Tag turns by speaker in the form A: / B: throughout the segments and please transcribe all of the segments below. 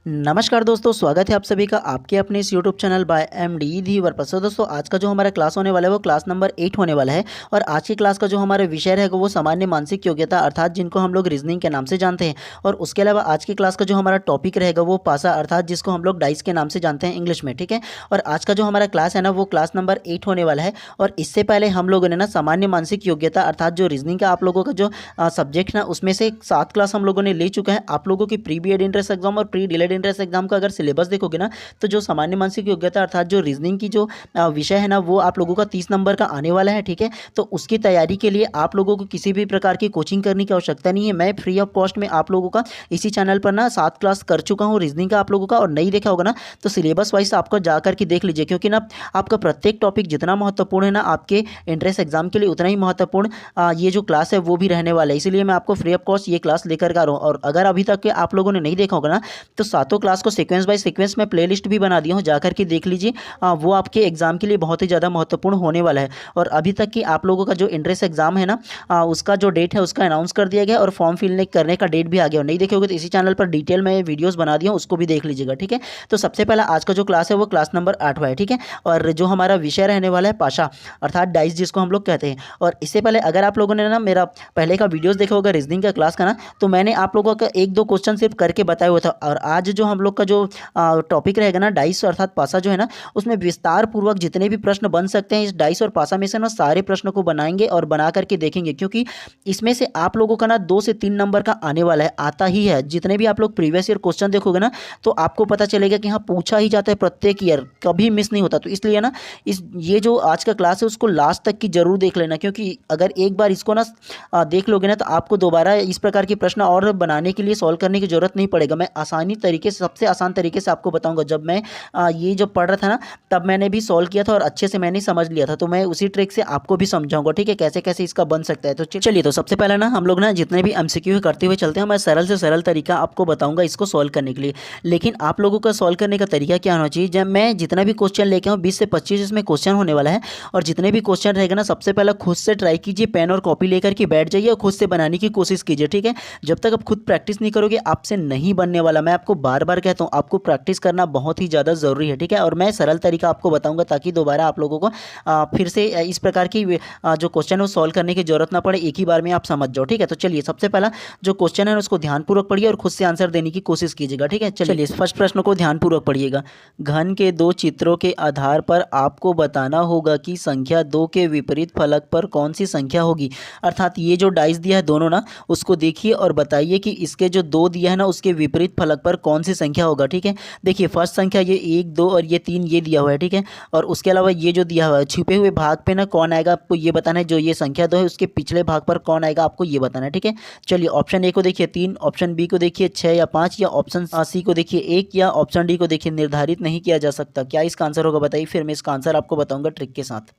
A: नमस्कार दोस्तों, स्वागत है आप सभी का आपके अपने इस यूट्यूब चैनल बाय एमडी धीवर। सो दोस्तों, आज का जो हमारा क्लास होने वाला है वो क्लास नंबर 8 होने वाला है। और आज की क्लास का जो हमारा विषय रहेगा वो सामान्य मानसिक योग्यता, अर्थात जिनको हम लोग रीजनिंग के नाम से जानते हैं। और उसके अलावा आज की क्लास का जो हमारा टॉपिक रहेगा वो पासा, अर्थात जिसको हम लोग डाइस के नाम से जानते हैं इंग्लिश में, ठीक है। और आज का जो हमारा क्लास है ना वो क्लास नंबर 8 होने वाला है। और इससे पहले हम लोगों ने ना सामान्य मानसिक योग्यता अर्थात जो रीजनिंग का आप लोगों का जो सब्जेक्ट ना उसमें से 7 क्लास हम लोगों ने ले चुका है। आप लोगों की pre B Ed entrance exam और प्री डीएलएड इंट्रेंस एग्जाम का अगर सिलेबस देखोगे ना तो जो सामान्य मानसिक योग्यता अर्थात जो रीजनिंग की जो विषय है ना वो आप लोगों का 30 नंबर का आने वाला है, ठीक है। तो उसकी तैयारी के लिए आप लोगों को किसी भी प्रकार की कोचिंग करने की आवश्यकता नहीं है। मैं फ्री ऑफ कॉस्ट में आप लोगों का इसी चैनल पर ना 7 क्लास कर चुका हूँ रीजनिंग का आप लोगों का। और नहीं देखा होगा ना तो सिलेबस वाइज आपको जाकर के देख लीजिए, क्योंकि ना आपका प्रत्येक टॉपिक जितना महत्वपूर्ण है ना आपके एंट्रेंस एग्जाम के लिए उतना ही महत्वपूर्ण ये जो क्लास है वो भी रहने वाला है। इसीलिए मैं आपको फ्री ऑफ कॉस्ट ये क्लास लेकर आ रहा हूँ। और अगर अभी तक के आप लोगों ने नहीं देखा होगा ना तो सातों क्लास को सीक्वेंस बाय सीक्वेंस में प्लेलिस्ट भी बना दिया हूँ, जाकर के देख लीजिए। वो आपके एग्जाम के लिए बहुत ही ज़्यादा महत्वपूर्ण होने वाला है। और अभी तक कि आप लोगों का जो एंट्रेंस एग्जाम है ना उसका जो डेट है उसका अनाउंस कर दिया गया और फॉर्म फिल करने का डेट भी आ गया। नहीं देखे होगे तो इसी चैनल पर डिटेल में वीडियोस बना दिया हूँ, उसको भी देख लीजिएगा, ठीक है। तो सबसे पहला आज का जो क्लास है वो क्लास नंबर 8 है, ठीक है। और जो हमारा विषय रहने वाला है पाशा अर्थात डाइस जिसको हम लोग कहते हैं। और इससे पहले अगर आप लोगों ने ना मेरा पहले का वीडियोस देखा होगा रीजनिंग का क्लास का ना तो मैंने आप लोगों का 1-2 क्वेश्चन सिर्फ करके बताया हुआ था। और आज जो हम लोग का जो टॉपिक रहेगा ना डाइस अर्थात पासा जो है ना उसमें विस्तार पूर्वक जितने भी प्रश्न बन सकते हैं इस डाइस और पासा में से ना सारे प्रश्नों को बनाएंगे और बना करके देखेंगे, क्योंकि इसमें से आप लोगों का ना 2 से 3 नंबर का आने वाला है, आता ही है। जितने भी आप लोग प्रीवियस ईयर क्वेश्चन देखोगे ना तो आपको पता चलेगा कि हाँ पूछा ही जाता है प्रत्येक ईयर, कभी मिस नहीं होता। तो इसलिए ना ये जो आज का क्लास है उसको लास्ट तक की जरूर देख लेना, क्योंकि अगर एक बार इसको ना देख लोगे ना तो आपको दोबारा इस प्रकार के प्रश्न और बनाने के लिए सॉल्व करने की जरूरत नहीं पड़ेगा। मैं आसानी तरीके से सबसे आसान तरीके से आपको बताऊंगा। जब मैं ये जब पढ़ रहा था ना तब मैंने भी सॉल्व किया था और अच्छे से मैंने समझ लिया था, तो मैं उसी ट्रिक से आपको भी समझाऊंगा, ठीक है, कैसे कैसे इसका बन सकता है। तो चलिए, तो सबसे पहले ना हम लोग ना जितने भी एमसीक्यू करते हुए चलते हैं, मैं सरल से सरल तरीका आपको बताऊंगा इसको सॉल्व करने के लिए। लेकिन आप लोगों का सॉल्व करने का तरीका क्या होना चाहिए, जब मैं जितना भी क्वेश्चन लेके आऊँ 20 से 25 इसमें क्वेश्चन होने वाला है। और जितने भी क्वेश्चन रहेगा ना सबसे पहले खुद से ट्राई कीजिए, पेन और कॉपी लेकर के बैठ जाइए और खुद से बनाने की कोशिश कीजिए, ठीक है। जब तक आप खुद प्रैक्टिस नहीं करोगे आपसे नहीं बनने वाला। मैं आपको बार बार कहता हूँ आपको प्रैक्टिस करना बहुत ही ज़्यादा ज़रूरी है, ठीक है। और मैं सरल तरीका आपको बताऊंगा ताकि दोबारा आप लोगों को फिर से इस प्रकार की जो क्वेश्चन है वो सॉल्व करने की जरूरत ना पड़े, एक ही बार में आप समझ जाओ, ठीक है। तो चलिए, सबसे पहला जो क्वेश्चन है उसको ध्यानपूर्वक पढ़िए और खुद से आंसर देने की कोशिश कीजिएगा, ठीक है। चलिए, फर्स्ट प्रश्न को ध्यानपूर्वक पढ़िएगा। घन के 2 चित्रों के आधार पर आपको बताना होगा कि संख्या 2 के विपरीत फलक पर कौन सी संख्या होगी। अर्थात ये जो डाइस दिया है दोनों ना उसको देखिए और बताइए कि इसके जो 2 दिया है ना उसके विपरीत फलक पर कौन सी संख्या होगा, ठीक है। देखिए फर्स्ट संख्या ये 1, 2 और ये 3 ये दिया हुआ है, ठीक है। और उसके अलावा ये जो दिया हुआ है छिपे हुए भाग पे ना कौन आएगा आपको ये बताना है। जो ये संख्या 2 है उसके पिछले भाग पर कौन आएगा आपको ये बताना है, ठीक है। चलिए, ऑप्शन ए को देखिए 3, ऑप्शन बी को देखिए 6 या 5, या ऑप्शन सी को देखिए 1, या ऑप्शन डी को देखिए निर्धारित नहीं किया जा सकता। क्या इसका आंसर होगा बताइए, फिर मैं इसका आंसर आपको बताऊंगा ट्रिक के साथ।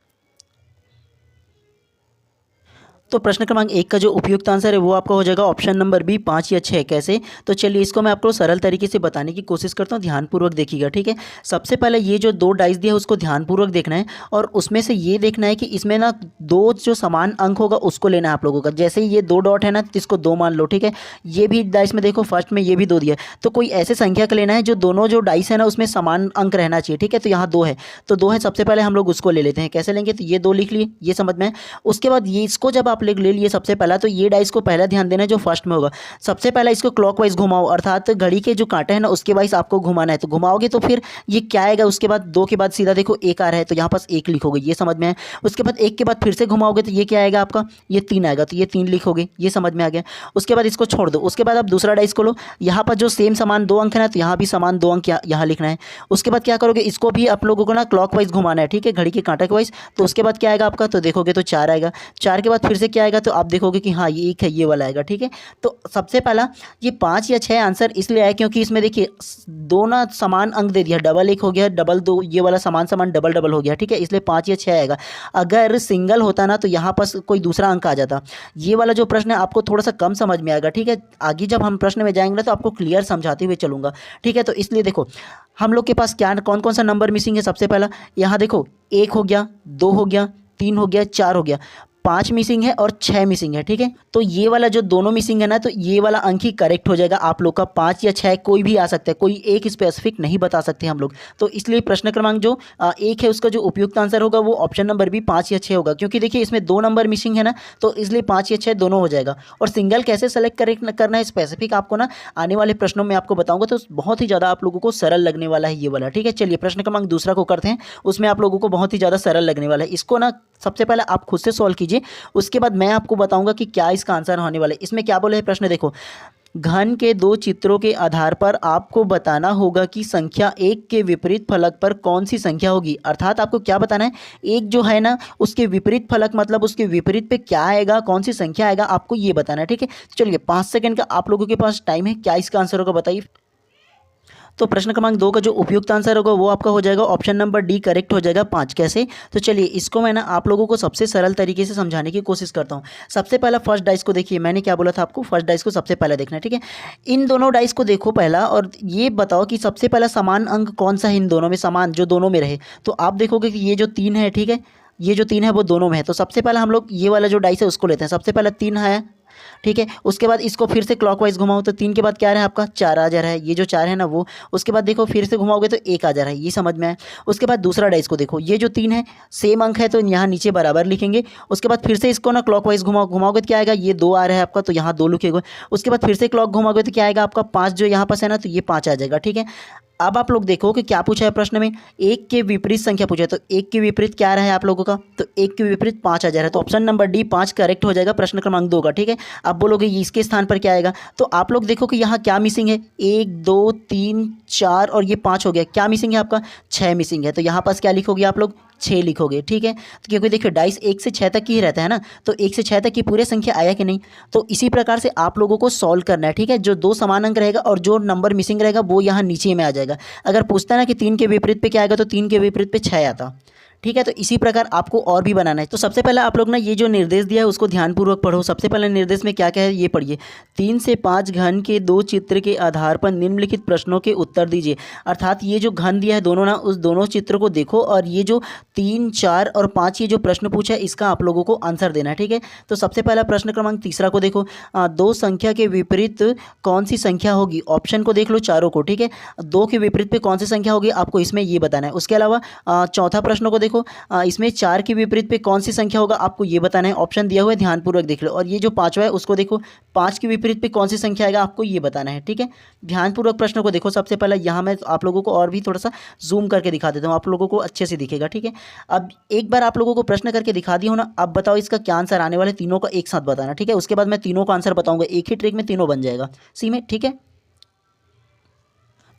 A: तो प्रश्न क्रमांक 1 का जो उपयुक्त आंसर है वो आपका हो जाएगा ऑप्शन नंबर बी, 5 या 6। कैसे, तो चलिए इसको मैं आपको सरल तरीके से बताने की कोशिश करता हूँ, ध्यानपूर्वक देखिएगा, ठीक है। सबसे पहले ये जो 2 डाइस दिया है उसको ध्यानपूर्वक देखना है और उसमें से ये देखना है कि इसमें ना 2 जो समान अंक होगा उसको लेना है आप लोगों का। जैसे ये 2 डॉट है ना इसको 2 मान लो, ठीक है। ये भी डाइस में देखो फर्स्ट में ये भी 2 दिया है, तो कोई ऐसे संख्या का लेना है जो दोनों जो डाइस है ना उसमें समान अंक रहना चाहिए, ठीक है। तो यहाँ 2 है तो 2 है, सबसे पहले हम लोग उसको ले लेते हैं। कैसे लेंगे, तो ये 2 लिख लिए, ये समझ में है। उसके बाद ये इसको जब आप ले लिए सबसे पहला, तो ये डाइस को पहला ध्यान देना है जो फर्स्ट में होगा। सबसे पहला इसको क्लॉकवाइज घुमाओ, अर्थात घड़ी के जो कांटे हैं ना उसके वाइज आपको घुमाना है। तो घुमाओगे तो फिर ये क्या आएगा, उसके बाद 2 के बाद सीधा देखो 1 आ रहा है तो यहाँ पास 1 लिखोगे, ये समझ में है। उसके बाद 1 के बाद फिर से घुमाओगे तो ये क्या आएगा आपका, ये 3 आएगा तो ये 3 लिखोगे, ये समझ में आ गया। उसके बाद इसको छोड़ दो, उसके बाद आप दूसरा डाइस को लो, यहाँ पर जो सेम समान 2 अंक है ना तो यहाँ भी समान 2 अंक यहाँ लिखना है। उसके बाद क्या करोगे, इसको भी आप लोगों को ना क्लॉकवाइज घुमाना है, ठीक है, घड़ी के कांटे के वाइज। तो उसके बाद क्या आएगा आपका, तो देखोगे तो 4 आएगा। 4 के बाद फिर से क्या आएगा, तो आप देखोगे कि हाँ ये 1 है, ये वाला आएगा, ठीक है। तो सबसे पहला ये 5 या 6 आंसर इसलिए आया क्योंकि इसमें देखिए 2 ना समान अंक दे दिया, डबल 1 हो गया, डबल 2, ये वाला समान समान डबल डबल हो गया, ठीक है, इसलिए 5 या 6 आएगा। अगर सिंगल होता ना तो यहाँ पर कोई दूसरा अंक आ जाता। ये वाला जो प्रश्न है आपको थोड़ा सा कम समझ में आएगा, ठीक है। आगे जब हम प्रश्न में जाएंगे ना तो आपको क्लियर समझाते हुए चलूंगा, ठीक है। तो इसलिए देखो हम लोग के पास क्या कौन कौन सा नंबर मिसिंग है। सबसे पहला यहाँ देखो 1 हो गया, 2 हो गया, 3 हो गया, 4 हो गया। 5 मिसिंग है और 6 मिसिंग है, ठीक है। तो ये वाला जो दोनों मिसिंग है ना, तो ये वाला अंक ही करेक्ट हो जाएगा आप लोग का। 5 या 6 कोई भी आ सकता है, कोई एक स्पेसिफिक नहीं बता सकते हम लोग। तो इसलिए प्रश्न क्रमांक जो 1 है उसका जो उपयुक्त आंसर होगा वो ऑप्शन नंबर भी 5 या 6 होगा, क्योंकि देखिए इसमें 2 नंबर मिसिंग है ना, तो इसलिए 5 या 6 दोनों हो जाएगा। और सिंगल कैसे सेलेक्ट करेक्ट करना है स्पेसिफिक आपको ना आने वाले प्रश्नों में आपको बताऊंगा, तो बहुत ही ज़्यादा आप लोगों को सरल लगने वाला है ये वाला, ठीक है। चलिए प्रश्न क्रमांक दूसरा को करते हैं, उसमें आप लोगों को बहुत ही ज़्यादा सरल लगने वाला है। इसको ना सबसे पहले आप खुद से सॉल्व कीजिए, उसके बाद मैं आपको बताऊंगा कि क्या इसका आंसर होने वाला है। इसमें क्या बोले है प्रश्न देखो, घन के 2 चित्रों के आधार पर आपको बताना होगा कि संख्या 1 के विपरीत फलक पर कौन सी संख्या होगी। अर्थात आपको क्या बताना है, एक जो है ना उसके विपरीत फलक मतलब उसके विपरीत पे क्या आएगा, कौन सी संख्या आएगा, आपको ये बताना है, ठीक है। चलिए 5 सेकंड का आप लोगों के पास टाइम है, क्या इसका आंसर होगा बताइए। तो प्रश्न क्रमांक 2 का जो उपयुक्त आंसर होगा वो आपका हो जाएगा ऑप्शन नंबर डी, करेक्ट हो जाएगा 5। कैसे, तो चलिए इसको मैं ना आप लोगों को सबसे सरल तरीके से समझाने की कोशिश करता हूँ। सबसे पहला फर्स्ट डाइस को देखिए, मैंने क्या बोला था आपको, फर्स्ट डाइस को सबसे पहले देखना है, ठीक है। इन दोनों डाइस को देखो पहला, और ये बताओ कि सबसे पहला समान अंक कौन सा है इन दोनों में, समान जो दोनों में रहे। तो आप देखोगे कि ये जो 3 है, ठीक है, ये जो 3 है वो दोनों में है। तो सबसे पहले हम लोग ये वाला जो डाइस है उसको लेते हैं। सबसे पहले 3 है, ठीक है। उसके बाद इसको फिर से क्लॉकवाइज घुमाओ तो 3 के बाद क्या आ रहा है आपका 4 आ जा रहा है, ये जो 4 है ना वो। उसके बाद देखो फिर से घुमाओगे तो 1 आ जा रहा है, ये समझ में आया। उसके बाद दूसरा डाइस को देखो, ये जो 3 है सेम अंक है तो यहाँ नीचे बराबर लिखेंगे। उसके बाद फिर से इसको ना क्लॉकवाइज घुमाओगे तो क्या आएगा, ये 2 आ रहा है आपका, तो यहाँ 2 लिखेगा। उसके बाद फिर से क्लॉक घुमाओगे तो क्या आएगा आपका 5, जो यहाँ पास है ना, तो ये 5 आ जाएगा, ठीक है। अब आप लोग देखो कि क्या पूछा है प्रश्न में, 1 के विपरीत संख्या पूछा है, तो 1 के विपरीत क्या रहा है आप लोगों का, तो 1 के विपरीत 5 आ जा रहा है। तो ऑप्शन नंबर डी 5 करेक्ट हो जाएगा प्रश्न क्रमांक 2 का, ठीक है। अब बोलोगे इसके स्थान पर क्या आएगा, तो आप लोग देखो कि यहाँ क्या मिसिंग है, 1 2 3 4 और ये 5 हो गया। क्या मिसिंग है आपका, 6 मिसिंग है। तो यहाँ पास क्या लिखोगे आप लोग, 6 लिखोगे, ठीक है। तो क्योंकि देखिए डाइस 1 से 6 तक ही रहता है ना, तो 1 से 6 तक की पूरे संख्या आया कि नहीं। तो इसी प्रकार से आप लोगों को सॉल्व करना है, ठीक है। जो 2 समान अंक रहेगा और जो नंबर मिसिंग रहेगा वो यहाँ नीचे में आ जाएगा। अगर पूछता है ना कि 3 के विपरीत पे क्या आएगा, तो 3 के विपरीत पे 6 आता, ठीक है। तो इसी प्रकार आपको और भी बनाना है। तो सबसे पहले आप लोग ना ये जो निर्देश दिया है उसको ध्यानपूर्वक पढ़ो। सबसे पहले निर्देश में क्या क्या है ये पढ़िए, 3 से 5 घन के 2 चित्र के आधार पर निम्नलिखित प्रश्नों के उत्तर दीजिए। अर्थात ये जो घन दिया है दोनों ना, उस दोनों चित्र को देखो और ये जो 3 4 और 5 ये जो प्रश्न पूछा है इसका आप लोगों को आंसर देना है, ठीक है। तो सबसे पहला प्रश्न क्रमांक तीसरा को देखो, 2 संख्या के विपरीत कौन सी संख्या होगी। ऑप्शन को देख लो चारों को, ठीक है। 2 के विपरीत पे कौन सी संख्या होगी आपको इसमें ये बताना है। उसके अलावा चौथा प्रश्न को देखो, इसमें 4 के विपरीत पे कौन सी संख्या होगा आपको ये बताना है। ऑप्शन दिया हुआ है, ध्यानपूर्वक देख लो। और ये जो पांचवा है उसको देखो, 5 के विपरीत पे कौन सी संख्या आएगा आपको ये बताना है, ठीक है। ध्यानपूर्वक प्रश्न को देखो। सबसे पहले यहाँ मैं आप लोगों को और भी थोड़ा सा जूम करके दिखा देता हूँ, आप लोगों को अच्छे से दिखेगा, ठीक है। अब एक बार आप लोगों को प्रश्न करके दिखा दिया हो ना, अब बताओ इसका क्या आंसर आने वाले, तीनों का एक साथ बताना, ठीक है। उसके बाद मैं तीनों का आंसर बताऊंगा, एक ही ट्रिक में तीनों बन जाएगा सी में, ठीक है।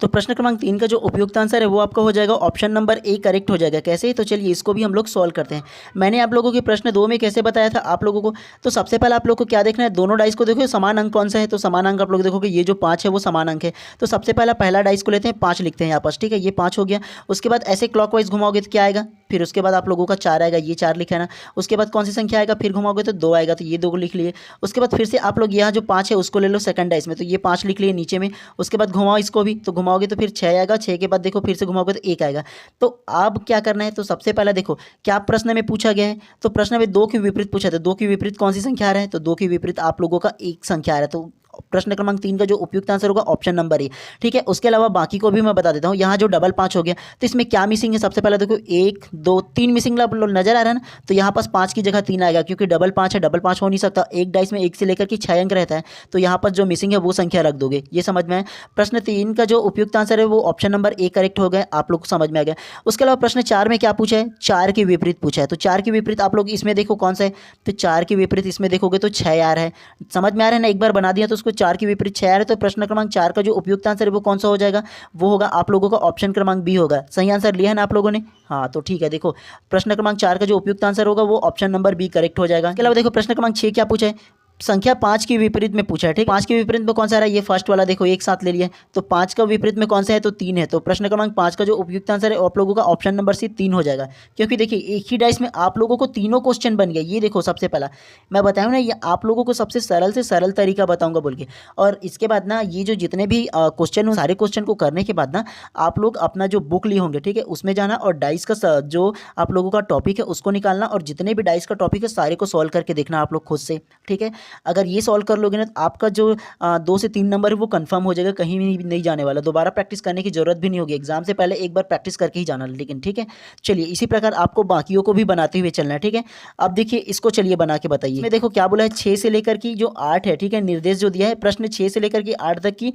A: तो प्रश्न क्रमांक 3 का जो उपयुक्त आंसर है वो आपका हो जाएगा ऑप्शन नंबर ए, करेक्ट हो जाएगा। कैसे, तो चलिए इसको भी हम लोग सॉल्व करते हैं। मैंने आप लोगों के प्रश्न 2 में कैसे बताया था आप लोगों को, तो सबसे पहले आप लोग को क्या देखना है, दोनों डाइस को देखो समान अंक कौन सा है। तो समान अंक आप लोग देखोगे ये जो 5 है वो समान अंक है। तो सबसे पहला डाइस को लेते हैं, 5 लिखते हैं यहाँ पास, ठीक है। ये 5 हो गया। उसके बाद ऐसे क्लॉकवाइज घुमाओगे तो क्या आएगा, फिर उसके बाद आप लोगों का 4 आएगा, ये 4 लिखा है ना। उसके बाद कौन सी संख्या आएगा, फिर घुमाओगे तो 2 आएगा, तो ये 2 लिख लिए। उसके बाद फिर से आप लोग यहाँ जो 5 है उसको ले लो सेकंड डाइस में, तो ये 5 लिख लिए नीचे में। उसके बाद घुमाओ इसको भी, तो घुमाओगे तो फिर 6 आएगा, 6 के बाद देखो फिर से घुमाओगे तो 1 आएगा। तो अब क्या करना है, तो सबसे पहले देखो क्या प्रश्न में पूछा गया है, तो प्रश्न में 2 के विपरीत पूछा था। 2 के विपरीत कौन सी संख्या आ रहा है, तो 2 के विपरीत आप लोगों का 1 संख्या आ रहा है। तो प्रश्न क्रमांक 3 का जो उपयुक्त आंसर होगा ऑप्शन नंबर ए, ठीक है। उसके अलावा बाकी को भी मैं बता देता हूँ। यहाँ जो डबल 5 हो गया, तो इसमें क्या मिसिंग है, सबसे पहले देखो 1 2 3 मिसिंग नजर आ रहा है ना। तो यहाँ पास 5 की जगह 3 आएगा, क्योंकि डबल 5 है, डबल 5 हो नहीं सकता। एक डाइस में 1 से लेकर के 6 अंक रहता है, तो यहाँ पर जो मिसिंग है वो संख्या रख दोगे, ये समझ में आए। प्रश्न 3 का जो उपयुक्त आंसर है वो ऑप्शन नंबर ए, करेक्ट हो गया, आप लोग को समझ में आ गया। उसके अलावा प्रश्न 4 में क्या पूछा है, 4 के विपरीत पूछा है। तो 4 के विपरीत आप लोग इसमें देखो कौन सा है, तो 4 के विपरीत इसमें देखोगे तो 6 आ रहा है, समझ में आ रहा है ना। एक बार बना दिया तो उसको 4 के विपरीत 6 आ रहा है। तो प्रश्न क्रमांक 4 का जो उपयुक्त आंसर है वो कौन सा हो जाएगा, वो होगा आप लोगों का ऑप्शन क्रमांक बी होगा। सही आंसर लिया है ना आप लोगों ने, हाँ तो ठीक है। देखो प्रश्न क्रमांक 4 का जो उपयुक्त आंसर होगा वो ऑप्शन नंबर बी, करेक्ट हो जाएगा। इसके अलावा देखो प्रश्न क्रमांक 6 क्या पूछा है, संख्या 5 के विपरीत में पूछा है, ठीक है। 5 के विपरीत में कौन सा रहा है, ये फर्स्ट वाला देखो एक साथ ले लिया, तो 5 का विपरीत में कौन सा है, तो 3 है। तो प्रश्न क्रमांक 5 का जो उपयुक्त आंसर है आप लोगों का ऑप्शन नंबर सी 3 हो जाएगा। क्योंकि देखिए एक ही डाइस में आप लोगों को तीनों क्वेश्चन बन गया। ये देखो सबसे पहला मैं बताऊँ ना, ये आप लोगों को सबसे सरल से सरल तरीका बताऊंगा बोल के, और इसके बाद ना ये जो जितने भी क्वेश्चन हो सारे क्वेश्चन को करने के बाद ना आप लोग अपना जो बुक लिए होंगे, ठीक है, उसमें जाना और डाइस का जो आप लोगों का टॉपिक है उसको निकालना, और जितने भी डाइस का टॉपिक है सारे को सॉल्व करके देखना आप लोग खुद से, ठीक है। अगर ये सॉल्व कर लोगे ना तो आपका जो 2 से 3 नंबर है वो कंफर्म हो जाएगा, कहीं भी नहीं जाने वाला। दोबारा प्रैक्टिस करने की जरूरत भी नहीं होगी, एग्जाम से पहले एक बार प्रैक्टिस करके ही जाना, लेकिन ठीक है। चलिए इसी प्रकार आपको बाकियों को भी बनाते हुए चलना है, ठीक है। अब देखिए इसको चलिए बना के बताइए। मैं देखो क्या बोला है, 6 से लेकर की जो 8 है, ठीक है, निर्देश जो दिया है प्रश्न 6 से लेकर के 8 तक की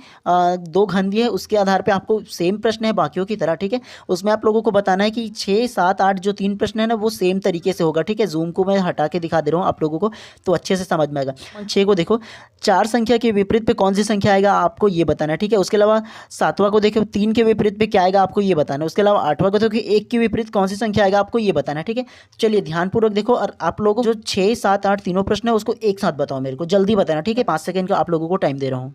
A: 2 घन दिए है, उसके आधार पर आपको सेम प्रश्न है बाकियों की तरह, ठीक है। उसमें आप लोगों को बताना है कि 6, 7, 8 जो 3 प्रश्न है ना वो सेम तरीके से होगा, ठीक है। जूम को मैं हटा के दिखा दे रहा हूँ आप लोगों को तो अच्छे से समझ में आएगा। 6 को देखो, 4 संख्या के विपरीत पे कौन सी संख्या आएगा आपको ये बताना है, ठीक है। उसके अलावा 7वां को देखो, 3 के विपरीत पे क्या आएगा आपको ये बताना है। उसके अलावा 8वां को देखो, 1 के विपरीत कौन सी संख्या आएगा आपको ये बताना है, ठीक है। चलिए ध्यानपूर्वक देखो, और आप लोगों को जो 6, 7, 8 तीनों प्रश्न है उसको एक साथ बताओ, मेरे को जल्दी बताना, ठीक है। 5 सेकंड का आप लोगों को टाइम दे रहा हूँ।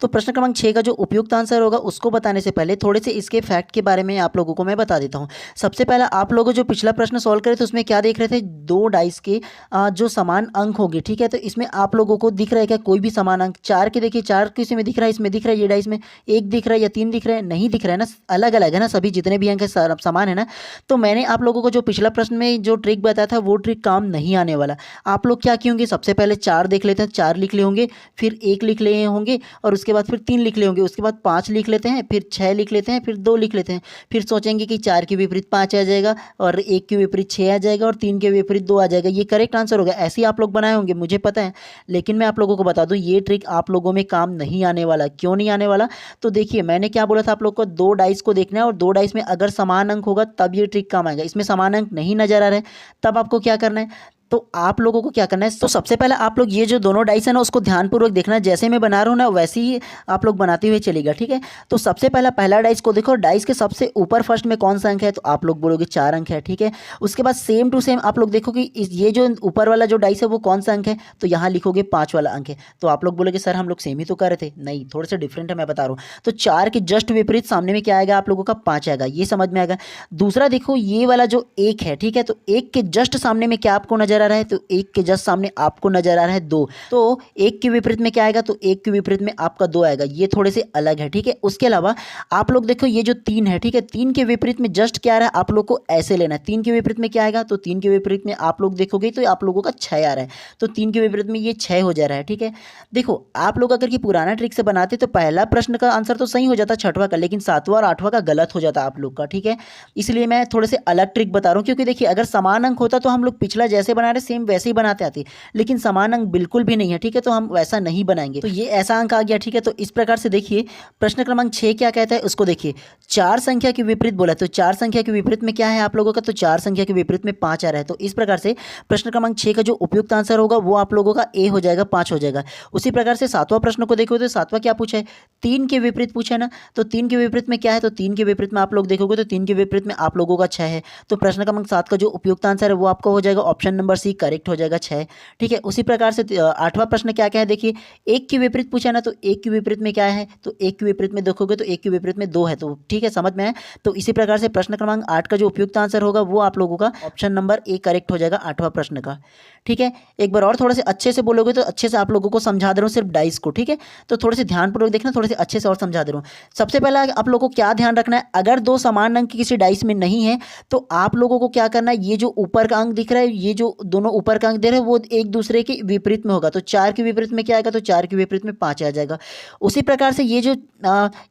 A: तो प्रश्न क्रमांक 6 का जो उपयुक्त आंसर होगा उसको बताने से पहले थोड़े से इसके फैक्ट के बारे में आप लोगों को मैं बता देता हूं। सबसे पहला आप लोगों जो पिछला प्रश्न सॉल्व करे थे उसमें क्या देख रहे थे, 2 डाइस के जो समान अंक होंगे, ठीक है। तो इसमें आप लोगों को दिख रहा है क्या कोई भी समान अंक? 4 के देखिए, 4 किसी में दिख रहा है, इसमें दिख रहा है, ये डाइस में 1 दिख रहा है या 3 दिख रहा है, नहीं दिख रहा है ना, अलग अलग है ना, सभी जितने भी अंक है समान है ना। तो मैंने आप लोगों को जो पिछला प्रश्न में जो ट्रिक बताया था वो ट्रिक काम नहीं आने वाला। आप लोग क्या किए होंगे, सबसे पहले 4 देख लेते हैं, 4 लिख ले होंगे, फिर 1 लिख ले होंगे, और उसके बाद फिर 3 लिख ले होंगे, उसके बाद 5 लिख लेते हैं, फिर 6 लिख लेते हैं, फिर 2 लिख लेते हैं, फिर सोचेंगे कि 4 के विपरीत 5 आ जाएगा और 1 के विपरीत 6 आ जाएगा और 3 के विपरीत 2 आ जाएगा, ये करेक्ट आंसर होगा। ऐसे ही आप लोग बनाए होंगे मुझे पता है, लेकिन मैं आप लोगों को बता दूं ये ट्रिक आप लोगों में काम नहीं आने वाला। क्यों नहीं आने वाला? तो देखिए मैंने क्या बोला था आप लोग को, 2 डाइस को देखना है और 2 डाइस में अगर समान अंक होगा तब ये ट्रिक काम आएगा। इसमें समान अंक नहीं नजर आ रहे तब आपको क्या करना है, तो आप लोगों को क्या करना है, तो सबसे पहले आप लोग ये जो दोनों डाइस है ना उसको ध्यानपूर्वक देखना है, जैसे मैं बना रहा हूँ ना वैसे ही आप लोग बनाते हुए चलेगा, ठीक है। तो सबसे पहला डाइस को देखो, डाइस के सबसे ऊपर फर्स्ट में कौन सा अंक है, तो आप लोग बोलोगे 4 अंक है, ठीक है। उसके बाद सेम टू सेम आप लोग देखो कि ये जो ऊपर वाला जो डाइस है वो कौन सा अंक है, तो यहाँ लिखोगे 5 वाला अंक है। तो आप लोग बोलोगे सर हम लोग सेम ही तो कर रहे थे, नहीं थोड़े से डिफरेंट है, मैं बता रहा हूँ। तो 4 के जस्ट विपरीत सामने में क्या आएगा आप लोगों का, 5 आएगा, ये समझ में आएगा। दूसरा देखो ये वाला जो 1 है, ठीक है, तो 1 के जस्ट सामने में क्या आपको नजर आ रहा है, तो 1 के जस्ट सामने आपको नजर आ रहा है 2, तो 1 के विपरीत में क्या आएगा, तो 1 के विपरीत में आपका 2 आएगा, ये थोड़े से अलग है, ठीक है। उसके अलावा आप लोग देखो ये जो 3 है, ठीक है, 3 के विपरीत में जस्ट क्या आ रहा है आप लोग को ऐसे लेना है, 3 के विपरीत में क्या आएगा, तो 3 के विपरीत में आप लोग देखोगे तो आप लोगों का 6 आ रहा है, तो 3 के विपरीत में ये 6 हो जा रहा है, ठीक है। देखो आप लोग अगर कि पुराना ट्रिक से बनाते तो पहला प्रश्न का आंसर तो सही हो जाता 6वां का, लेकिन 7वां और 8वां का गलत हो जाता आप लोग का, ठीक है। इसलिए मैं थोड़े से अलग ट्रिक बता रहा हूँ, क्योंकि देखिए अगर समान अंक होता तो हम लोग पिछला जैसे बना रहे सेम वैसे ही बनाते आते, लेकिन समान अंक बिल्कुल भी नहीं है, ठीक है, तो हम वैसा नहीं बनाएंगे। तो ये ऐसा अंक आ गया, ठीक है। तो इस प्रकार से देखिए प्रश्न क्रमांक 6 क्या कहता है उसको देखिए, 4 संख्या के विपरीत बोला, तो 4 संख्या के विपरीत में क्या है आप लोगों का, तो 4 संख्या के विपरीत में 5 आ रहा है। तो इस प्रकार से प्रश्न क्रमांक 6 का जो उपयुक्त आंसर होगा वो आप लोगों का ए हो जाएगा, 5 हो जाएगा। उसी प्रकार से 7वां प्रश्न को देखो, तो 7वां क्या पूछा है, 3 के विपरीत पूछा है ना, तो 3 के विपरीत में क्या है, तो 3 के विपरीत में आप लोग देखोगे तो 3 के विपरीत में आप लोगों का 6 है। तो प्रश्न क्रमांक 7 का जो उपयुक्त आंसर है वो आपका हो जाएगा ऑप्शन नंबर सी, करेक्ट हो जाएगा 6, ठीक है। उसी प्रकार से 8वां प्रश्न क्या क्या है देखिए, 1 के विपरीत पूछा ना, तो 1 के विपरीत में क्या है, तो 1 के विपरीत में देखोगे तो 1 के विपरीत में 2 है, तो ठीक है समझ में है। तो इसी प्रकार से प्रश्न क्रमांक 8 का जो उपयुक्त आंसर होगा वो आप लोगों का ऑप्शन नंबर ए करेक्ट हो जाएगा 8वां प्रश्न का, ठीक है। एक बार और थोड़े से अच्छे से बोलोगे तो अच्छे से आप लोगों को समझा दे रहा हूँ सिर्फ डाइस को, ठीक है। तो थोड़े से ध्यानपूर्वक देखना, थोड़े से अच्छे से और समझा दे रहा हूँ। सबसे पहला आप लोगों को क्या ध्यान रखना है, अगर 2 समान अंक किसी डाइस में नहीं है तो आप लोगों को क्या करना है, ये जो ऊपर का अंक दिख रहा है, ये जो दोनों ऊपर का अंक दे रहे हैं वो एक दूसरे के विपरीत में होगा, तो 4 के विपरीत में क्या आएगा, तो 4 के विपरीत में 5 आ जाएगा। उसी प्रकार से ये जो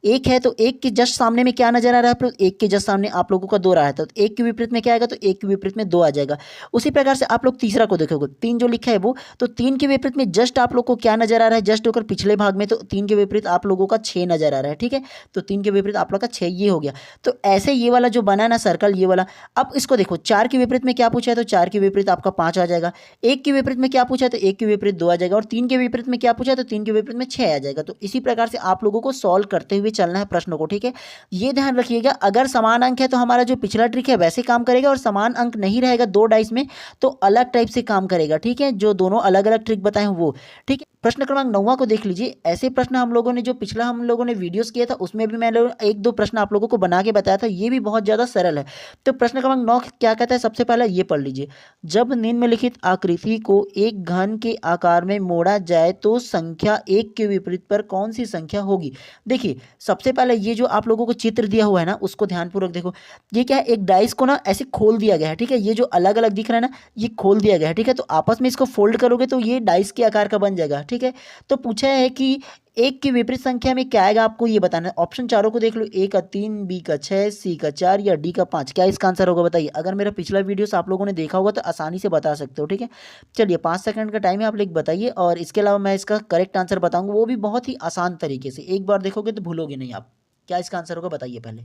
A: 1 है, तो 1 के जस्ट सामने में क्या नजर आ रहा है, 1 के जस्ट सामने आप लोगों का 2 रहा है, तो 1 के विपरीत में क्या आएगा, तो 1 के विपरीत में 2 आ जाएगा। उसी प्रकार से आप लोग तीसरा को देखोगे, 3 जो लिखा है वो, तो 3 के विपरीत में जस्ट आप लोग को क्या नजर आ रहा है, जस्ट होकर पिछले भाग में, तो 3 के विपरीत आप लोगों का 6 नजर आ रहा है, ठीक है। तो 3 के विपरीत आप लोग का 6 ये हो गया। तो ऐसे ये वाला जो बना ना सर्कल, ये वाला, अब इसको देखो 4 के विपरीत में क्या पूछा है, तो 4 के विपरीत आपका 5 आ जाएगा। 1 के विपरीत में क्या पूछा है तो 1 के विपरीत 2 आ जाएगा, और 3 के विपरीत में क्या पूछा है तो 3 के विपरीत में 6 आ जाएगा। तो इसी प्रकार से आप लोगों को सॉल्व करते हुए चलना है प्रश्नों को, ठीक है। ये ध्यान रखिएगा, अगर समान अंक है तो हमारा जो पिछला ट्रिक है वैसे काम करेगा, और समान अंक नहीं रहेगा 2 डाइस में तो अलग टाइप से काम करेगा, ठीक है। जो दोनों अलग अलग ट्रिक बताए हैं वो, ठीक है। प्रश्न क्रमांक 9 को देख लीजिए। ऐसे प्रश्न हम लोगों ने जो पिछला हम लोगों ने वीडियोस किया था उसमें भी मैंने 1-2 प्रश्न आप लोगों को बना के बताया था, ये भी बहुत ज़्यादा सरल है। तो प्रश्न क्रमांक 9 क्या कहता है, सबसे पहले ये पढ़ लीजिए। जब निम्नलिखित आकृति को एक घन के आकार में मोड़ा जाए तो संख्या 1 के विपरीत पर कौन सी संख्या होगी। देखिए सबसे पहले ये जो आप लोगों को चित्र दिया हुआ है ना, उसको ध्यानपूर्वक देखो। ये क्या है, एक डाइस को ना ऐसे खोल दिया गया है, ठीक है। ये जो अलग अलग दिख रहा है ना, ये खोल दिया गया है, ठीक है। तो आपस में इसको फोल्ड करोगे तो ये डाइस के आकार का बन जाएगा, ठीक है। तो पूछा है कि 1 की विपरीत संख्या में क्या आएगा, आपको ये बताना है। ऑप्शन चारों को देख लो, A का 3, B का 6, C का 4 या D का 5। क्या इसका आंसर होगा बताइए। अगर मेरा पिछला वीडियोस आप लोगों ने देखा होगा तो आसानी से बता सकते हो, ठीक है। चलिए 5 सेकंड का टाइम है, आप लोग बताइए। और इसके अलावा मैं इसका करेक्ट आंसर बताऊंगा, वो भी बहुत ही आसान तरीके से। एक बार देखोगे तो भूलोगे नहीं आप। क्या इसका आंसर होगा बताइए पहले।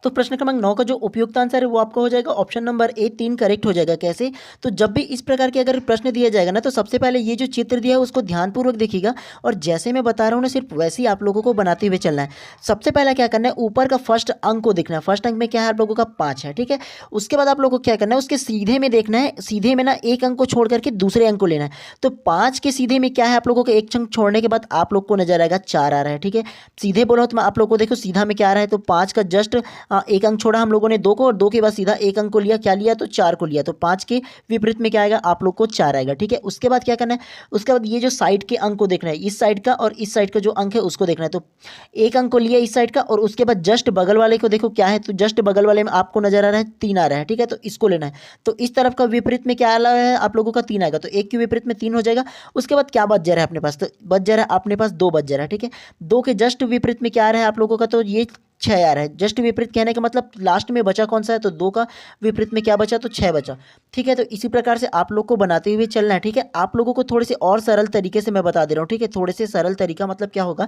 A: तो प्रश्न क्रमांक 9 का जो उपयुक्त आंसर है वो आपका हो जाएगा ऑप्शन नंबर ए 3 करेक्ट हो जाएगा। कैसे, तो जब भी इस प्रकार के अगर प्रश्न दिया जाएगा ना, तो सबसे पहले ये जो चित्र दिया है उसको ध्यानपूर्वक देखिएगा, और जैसे मैं बता रहा हूँ ना सिर्फ वैसे ही आप लोगों को बनाते हुए चलना है। सबसे पहला क्या करना है, ऊपर का फर्स्ट अंक को देखना है। फर्स्ट अंक में क्या है आप लोगों का 5 है, ठीक है। उसके बाद आप लोगों को क्या करना है, उसके सीधे में देखना है, सीधे में ना एक अंक को छोड़ करके दूसरे अंक को लेना है। तो 5 के सीधे में क्या है आप लोगों को, एक अंक छोड़ने के बाद आप लोग को नजर आएगा 4 आ रहा है, ठीक है। सीधे बोलो तो आप लोग को देखो सीधा में क्या आ रहा है, तो 5 का जस्ट एक अंक छोड़ा हम लोगों ने 2 को, और 2 के बाद सीधा एक अंक को लिया, क्या लिया तो 4 को लिया। तो 5 के विपरीत में क्या आएगा आप लोग को 4 आएगा, ठीक है। उसके बाद क्या करना है, उसके बाद ये जो साइड के अंक को देखना है, इस साइड का और इस साइड का जो अंक है उसको देखना है। तो एक अंक को लिया इस साइड का, और उसके बाद जस्ट बगल वाले को देखो क्या है, तो जस्ट बगल वाले में आपको नजर आ रहा है 3 आ रहा है, ठीक है। तो इसको लेना है। तो इस तरफ का विपरीत में क्या आ रहा है आप लोगों का 3 आएगा, तो 1 के विपरीत में 3 हो जाएगा। उसके बाद क्या बच जा रहा है अपने पास, तो बच जा रहा है अपने पास 2 बच जा रहा है, ठीक है। 2 के जस्ट विपरीत में क्या आ रहा है आप लोगों का, तो ये 6 आ रहा है। जस्ट विपरीत कहने का मतलब लास्ट में बचा कौन सा है, तो 2 का विपरीत में क्या बचा, तो 6 बचा, ठीक है। तो इसी प्रकार से आप लोग को बनाते हुए चलना है, ठीक है। आप लोगों को थोड़े से और सरल तरीके से मैं बता दे रहा हूँ, ठीक है। थोड़े से सरल तरीका मतलब क्या होगा,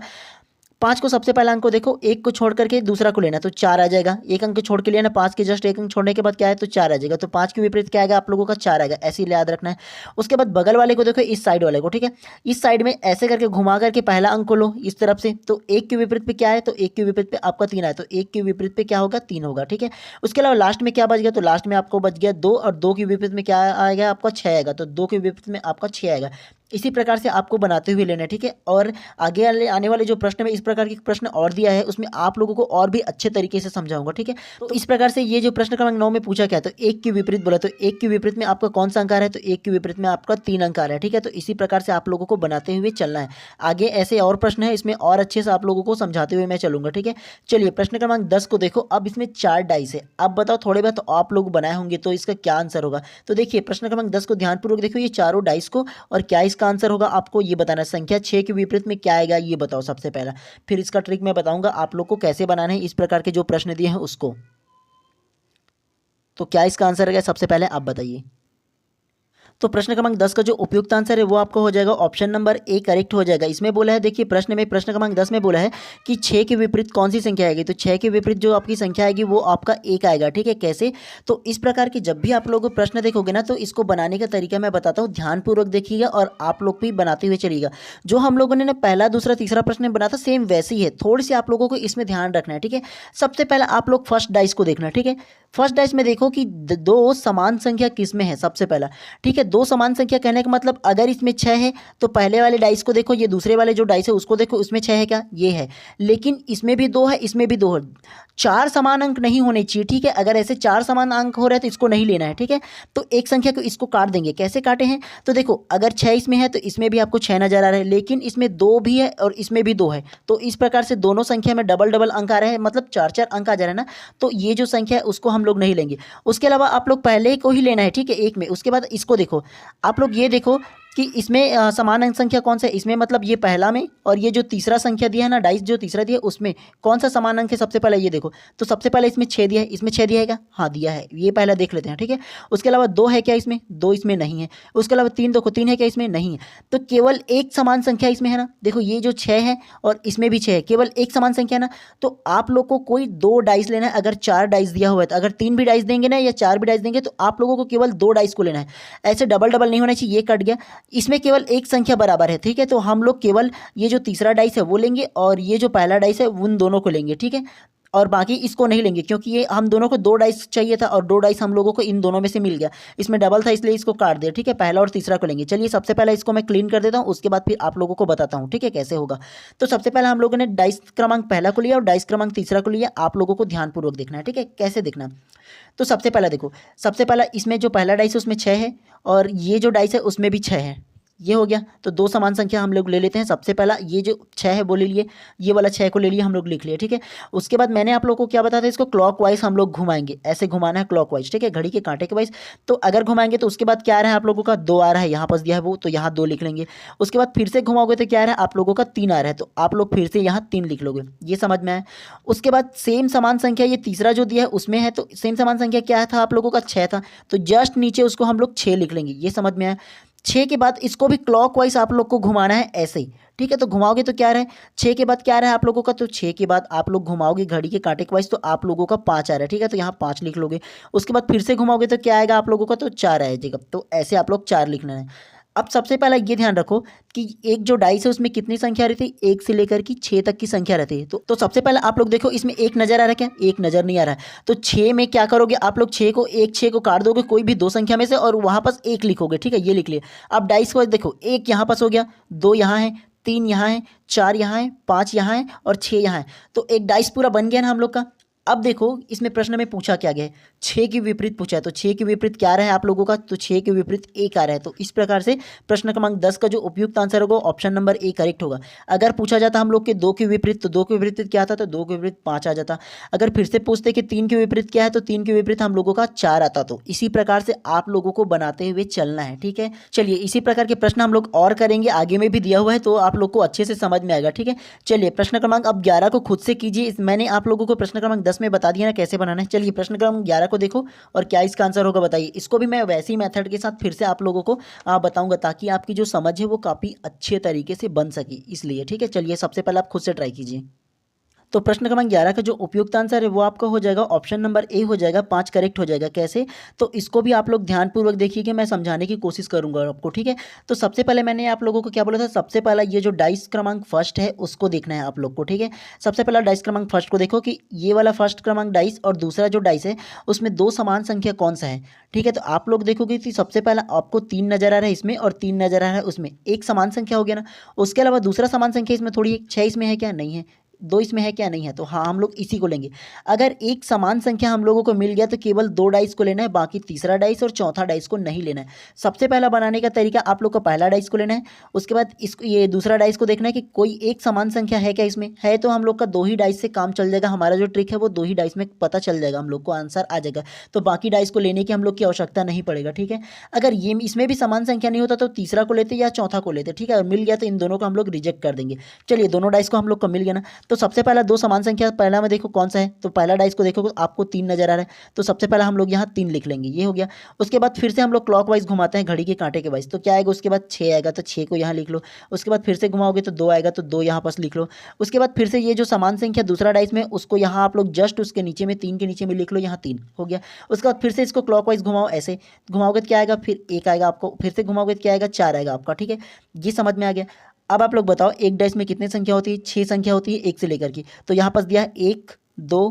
A: 5 को सबसे पहला अंक को देखो, 1 को छोड़ करके दूसरा को लेना, तो 4 आ जाएगा। एक अंक छोड़ के लिया ना, 5 के जस्ट एक अंक छोड़ने के बाद क्या है, तो 4 आ जाएगा। तो 5 के विपरीत क्या आएगा आप लोगों का 4 आएगा, ऐसे ही याद रखना है। उसके बाद बगल वाले को देखो, इस साइड वाले को, ठीक है। इस साइड में ऐसे करके घुमा करके पहला अंक को लो इस तरफ से, तो 1 के विपरीत पे क्या है, तो 1 के विपरीत पे आपका 3 आया, तो 1 के विपरीत पे क्या होगा, 3 होगा, ठीक है। उसके अलावा लास्ट में क्या बच गया, तो लास्ट में आपको बच गया 2, और 2 के विपरीत में क्या आएगा आपका 6 आएगा, तो 2 के विपरीत में आपका 6 आएगा। इसी प्रकार से आपको बनाते हुए लेना है, ठीक है। और आगे आने वाले जो प्रश्न में इस प्रकार के प्रश्न और दिया है, उसमें आप लोगों को और भी अच्छे तरीके से समझाऊंगा, ठीक है। तो इस प्रकार से ये जो प्रश्न क्रमांक 9 में पूछा गया, तो 1 के विपरीत बोला, तो 1 के विपरीत में आपका कौन सा अंक आ रहा है, तो 1 के विपरीत में आपका 3 अंक आ रहा है, ठीक है। तो इसी प्रकार से आप लोगों को बनाते हुए चलना है। आगे ऐसे और प्रश्न है, इसमें और अच्छे से आप लोगों को समझाते हुए मैं चलूंगा, ठीक है। चलिए प्रश्न क्रमांक 10 को देखो। अब इसमें 4 डाइस है। अब बताओ थोड़े बहुत तो आप लोग बनाए होंगे, तो इसका क्या आंसर होगा। तो देखिए प्रश्न क्रमांक 10 को ध्यानपूर्वक देखो, ये चारों डाइस को, और क्या इसका आंसर होगा आपको ये बताना है। संख्या 6 के विपरीत में क्या आएगा ये बताओ सबसे पहला, फिर इसका ट्रिक मैं बताऊंगा आप लोग को कैसे बनाना है इस प्रकार के जो प्रश्न दिए हैं उसको। तो क्या इसका आंसर है सबसे पहले आप बताइए। तो प्रश्न क्रमांक 10 का जो उपयुक्त आंसर है वो आपका हो जाएगा ऑप्शन नंबर ए करेक्ट हो जाएगा। इसमें बोला है, देखिए प्रश्न क्रमांक 10 में बोला है कि 6 के विपरीत कौन सी संख्या आएगी, तो 6 के विपरीत जो आपकी संख्या आएगी वो आपका 1 आएगा, ठीक है। कैसे, तो इस प्रकार की जब भी आप लोग प्रश्न देखोगे ना, तो इसको बनाने का तरीका मैं बताता हूँ, ध्यानपूर्वक देखिएगा और आप लोग भी बनाते हुए चलिएगा। जो हम लोगों ने पहला दूसरा तीसरा प्रश्न बना था सेम वैसे ही है, थोड़ी सी आप लोगों को इसमें ध्यान रखना है, ठीक है। सबसे पहले आप लोग फर्स्ट डाइस को देखना, ठीक है। फर्स्ट डाइस में देखो कि 2 समान संख्या किस में है सबसे पहला, ठीक है। 2 समान संख्या कहने का मतलब अगर इसमें 6 है तो पहले वाले डाइस को देखो, ये दूसरे वाले जो डाइस है उसको देखो, उसमें 6 है क्या, ये है। लेकिन इसमें भी 2 है, इसमें भी 2 है। 4 समान अंक नहीं होने चाहिए, ठीक है। अगर ऐसे 4 समान अंक हो रहे हैं तो इसको नहीं लेना है, ठीक है। तो एक संख्या को इसको काट देंगे। कैसे काटे हैं, तो देखो अगर 6 इसमें है तो इसमें भी आपको 6 नजर आ रहा है, लेकिन इसमें 2 भी है और इसमें भी 2 है। तो इस प्रकार से दोनों संख्या में डबल डबल अंक आ रहे हैं, मतलब 4 अंक आ जा रहा है ना। तो ये जो संख्या है उसको हम लोग नहीं लेंगे। उसके अलावा आप लोग पहले को ही लेना है, ठीक है, एक में। उसके बाद इसको देखो, आप लोग ये देखो कि इसमें समान अंक संख्या कौन सा है, इसमें मतलब ये पहला में और ये जो तीसरा संख्या दिया है ना, डाइस जो तीसरा दिया है उसमें कौन सा समान अंक है सबसे पहले ये देखो। तो सबसे पहले इसमें 6 दिया है, इसमें 6 दिया है क्या, हाँ दिया है, ये पहले देख लेते हैं, ठीक है। उसके अलावा 2 है क्या इसमें, 2 इसमें नहीं है। उसके अलावा 3 देखो, 3 है क्या इसमें, नहीं है। तो केवल एक समान संख्या इसमें है ना, देखो ये जो 6 है और इसमें भी 6 है, केवल एक समान संख्या है ना। तो आप लोग को कोई 2 डाइस लेना है, अगर 4 डाइस दिया हुआ है तो अगर 3 भी डाइस देंगे ना या 4 भी डाइस देंगे तो आप लोगों को केवल 2 डाइस को लेना है। ऐसे डबल डबल नहीं होना चाहिए, ये कट गया, इसमें केवल एक संख्या बराबर है, ठीक है। तो हम लोग केवल ये जो तीसरा डाइस है वो लेंगे और ये जो पहला डाइस है उन दोनों को लेंगे, ठीक है। और बाकी इसको नहीं लेंगे क्योंकि ये हम दोनों को 2 डाइस चाहिए था और 2 डाइस हम लोगों को इन दोनों में से मिल गया, इसमें डबल था इसलिए इसको काट दिया, ठीक है। पहला और तीसरा को लेंगे। चलिए सबसे पहले इसको मैं क्लीन कर देता हूँ, उसके बाद फिर आप लोगों को बताता हूँ, ठीक है, कैसे होगा। तो सबसे पहले हम लोगों ने डाइस क्रमांक पहला को लिया और डाइस क्रमांक तीसरा को लिया, आप लोगों को ध्यानपूर्वक देखना है, ठीक है, कैसे देखना। तो सबसे पहला देखो, सबसे पहला इसमें जो पहला डाइस है उसमें 6 है और ये जो डाइस है उसमें भी 6 है, ये हो गया। तो 2 समान संख्या हम लोग ले लेते हैं। सबसे पहला ये जो 6 है वो ले लिए, ये वाला 6 को ले लिए, हम लोग लिख लिए, ठीक है। उसके बाद मैंने आप लोगों को क्या बताया था, इसको क्लॉकवाइज हम लोग घुमाएंगे, ऐसे घुमाना है क्लॉकवाइज, ठीक है, घड़ी के कांटे के वाइज। तो अगर घुमाएंगे तो उसके बाद क्या आ रहा है आप लोगों का, 2 आ रहा है, यहाँ पास दिया है वो, तो यहाँ 2 लिख लेंगे। उसके बाद फिर से घुमाओगे तो क्या आ रहा है आप लोगों का, 3 आ रहा है, तो आप लोग फिर से यहाँ 3 लिख लोगे, ये समझ में आया। उसके बाद सेम समान संख्या ये तीसरा जो दिया है उसमें है, तो सेम समान संख्या क्या था आप लोगों का, 6 था, तो जस्ट नीचे उसको हम लोग 6 लिख लेंगे, ये समझ में आया। 6 के बाद इसको भी क्लॉकवाइज आप लोग को घुमाना है ऐसे ही, ठीक है। तो घुमाओगे तो क्या रहा है, 6 के बाद क्या रहा है आप लोगों का, तो 6 के बाद आप लोग घुमाओगे घड़ी के कांटे के वाइज तो आप लोगों का 5 आ रहा है, ठीक है, तो यहाँ 5 लिख लोगे। उसके बाद फिर से घुमाओगे तो क्या आएगा आप लोगों का, तो 4 आएगा, तो ऐसे आप लोग 4 लिखना है। अब सबसे पहला ये ध्यान रखो कि एक जो डाइस है उसमें कितनी संख्या रहती है, 1 से लेकर की 6 तक की संख्या रहती है। तो सबसे पहले आप लोग देखो इसमें 1 नजर आ रहा है क्या, 1 नजर नहीं आ रहा है। तो 6 में क्या करोगे आप लोग, 6 को काट दोगे कोई भी 2 संख्या में से और वहां पास 1 लिखोगे, ठीक है, ये लिख लिए। अब डाइस को देखो, 1 यहाँ पास हो गया, 2 यहाँ है, 3 यहाँ है, 4 यहाँ है, 5 यहाँ है और 6 यहाँ है, तो एक डाइस पूरा बन गया ना हम लोग का। अब देखो इसमें प्रश्न में पूछा क्या गया है, 6 के विपरीत पूछा है, तो 6 के विपरीत क्या रहा है आप लोगों का, तो 6 के विपरीत 1 आ रहा है। तो इस प्रकार से प्रश्न क्रमांक 10 का जो उपयुक्त आंसर होगा ऑप्शन नंबर ए करेक्ट होगा। अगर पूछा जाता हम लोग के 2 के विपरीत, तो 2 के विपरीत क्या था, तो 2 के विपरीत 5 आ जाता। अगर फिर से पूछते कि 3 के विपरीत क्या है, तो 3 के विपरीत हम लोगों का 4 आता। तो इसी प्रकार से आप लोगों को बनाते हुए चलना है, ठीक है। चलिए इसी प्रकार के प्रश्न हम लोग और करेंगे, आगे में भी दिया हुआ है तो आप लोग को अच्छे से समझ में आएगा, ठीक है। चलिए प्रश्न क्रमांक अब 11 को खुद से कीजिए, मैंने आप लोगों को प्रश्न क्रमांक 10 में बता दिया ना कैसे बनाना है। चलिए प्रश्न क्रमांक 11 को देखो और क्या इसका आंसर होगा बताइए। इसको भी मैं वैसी मेथड के साथ फिर से आप लोगों को बताऊंगा ताकि आपकी जो समझ है वो काफ़ी अच्छे तरीके से बन सके, इसलिए, ठीक है। चलिए सबसे पहले आप खुद से ट्राई कीजिए। तो प्रश्न क्रमांक 11 का जो उपयुक्त आंसर है वो आपका हो जाएगा ऑप्शन नंबर ए हो जाएगा, 5 करेक्ट हो जाएगा। कैसे, तो इसको भी आप लोग ध्यानपूर्वक देखिए कि मैं समझाने की कोशिश करूंगा आपको, ठीक है। तो सबसे पहले मैंने आप लोगों को क्या बोला था, सबसे पहला ये जो डाइस क्रमांक फर्स्ट है उसको देखना है आप लोग को, ठीक है। सबसे पहला डाइस क्रमांक फर्स्ट को देखो कि ये वाला फर्स्ट क्रमांक डाइस और दूसरा जो डाइस है उसमें 2 समान संख्या कौन सा है, ठीक है। तो आप लोग देखोगे कि सबसे पहला आपको 3 नजर आ रहा है इसमें और 3 नजर आ रहा है उसमें, एक समान संख्या हो गया ना। उसके अलावा दूसरा समान संख्या इसमें थोड़ी 6 इसमें है क्या, नहीं है। 2 इसमें है क्या, नहीं है। तो हाँ हम लोग इसी को लेंगे। अगर एक समान संख्या हम लोगों को मिल गया तो केवल 2 डाइस को लेना है, बाकी तीसरा डाइस और चौथा डाइस को नहीं लेना है। सबसे पहला बनाने का तरीका आप लोग को पहला डाइस को लेना है, उसके बाद इसको ये दूसरा डाइस को देखना है कि कोई एक समान संख्या है क्या इसमें, है तो हम लोग का 2 ही डाइस से काम चल जाएगा। हमारा जो ट्रिक है वो 2 ही डाइस में पता चल जाएगा, हम लोग को आंसर आ जाएगा। तो बाकी डाइस को लेने की हम लोग की आवश्यकता नहीं पड़ेगा, ठीक है। अगर ये इसमें भी समान संख्या नहीं होता तो तीसरा को लेते या चौथा को लेते, ठीक है। और मिल गया तो इन दोनों को हम लोग रिजेक्ट कर देंगे। चलिए दोनों डाइस को हम लोग को मिल गया ना। तो सबसे पहला 2 समान संख्या पहला में देखो कौन सा है, तो पहला डाइस को देखो आपको 3 नजर आ रहा है, तो सबसे पहला हम लोग यहाँ 3 लिख लेंगे, ये हो गया। उसके बाद फिर से हम लोग क्लॉकवाइज घुमाते हैं घड़ी के कांटे के वाइज, तो क्या आएगा उसके बाद 6 आएगा, तो 6 को यहाँ लिख लो। उसके बाद फिर से घुमाओगे तो 2 आएगा, तो 2 यहाँ पास लिख लो। उसके बाद फिर से ये जो समान संख्या दूसरा डाइस में उसको यहाँ आप लोग जस्ट उसके नीचे में 3 के नीचे में लिख लो, यहाँ 3 हो गया। उसके बाद फिर से इसको क्लॉकवाइज घुमाओ, ऐसे घुमाओगे तो क्या आएगा, फिर 1 आएगा आपको, फिर से घुमाओगे तो क्या आएगा, 4 आएगा आपका, ठीक है। ये समझ में आ गया। अब आप लोग बताओ एक डाइस में कितनी संख्या होती है, 6 संख्या होती है 1 से लेकर की। तो यहाँ पास दिया है 1 2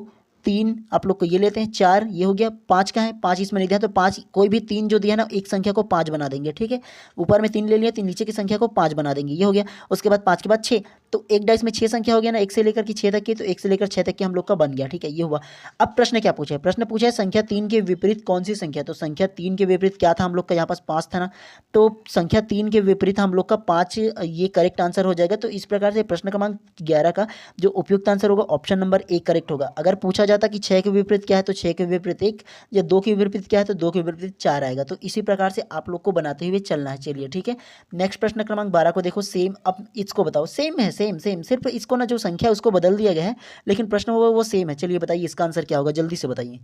A: 3, आप लोग को ये लेते हैं 4, ये हो गया। 5 का है, 5 इसमें नहीं दिया तो 5 कोई भी 3 जो दिया ना एक संख्या को 5 बना देंगे, ठीक है। ऊपर में 3 ले लिया तो नीचे की संख्या को 5 बना देंगे, ये हो गया। उसके बाद 5 के बाद 6, तो एक डाइस में 6 संख्या हो गया ना, 1 से लेकर की 6 तक की, तो 1 से लेकर 6 तक की हम लोग का बन गया, ठीक है, ये हुआ। अब प्रश्न क्या पूछा है, प्रश्न पूछा है संख्या 3 के विपरीत कौन सी संख्या, तो संख्या 3 के विपरीत क्या था हम लोग का, यहाँ पास 5 था ना, तो संख्या 3 के विपरीत हम लोग का 5 ये करेक्ट आंसर हो जाएगा। तो इस प्रकार से प्रश्न क्रमांक 11 का जो उपयुक्त आंसर होगा ऑप्शन नंबर ए करेक्ट होगा। अगर पूछा जाता कि 6 के विपरीत क्या है, तो 6 के विपरीत 1, या 2 के विपरीत क्या है, तो 2 के विपरीत 4 आएगा। तो इसी प्रकार से आप लोग को बनाते हुए चलना है। चलिए ठीक है, नेक्स्ट प्रश्न क्रमांक 12 को देखो। सेम, अब इसको बताओ। सेम है, सेम सेम, सिर्फ इसको ना जो संख्या है उसको बदल दिया गया है, लेकिन प्रश्न वो सेम है। चलिए बताइए इसका आंसर क्या होगा, जल्दी से बताइए।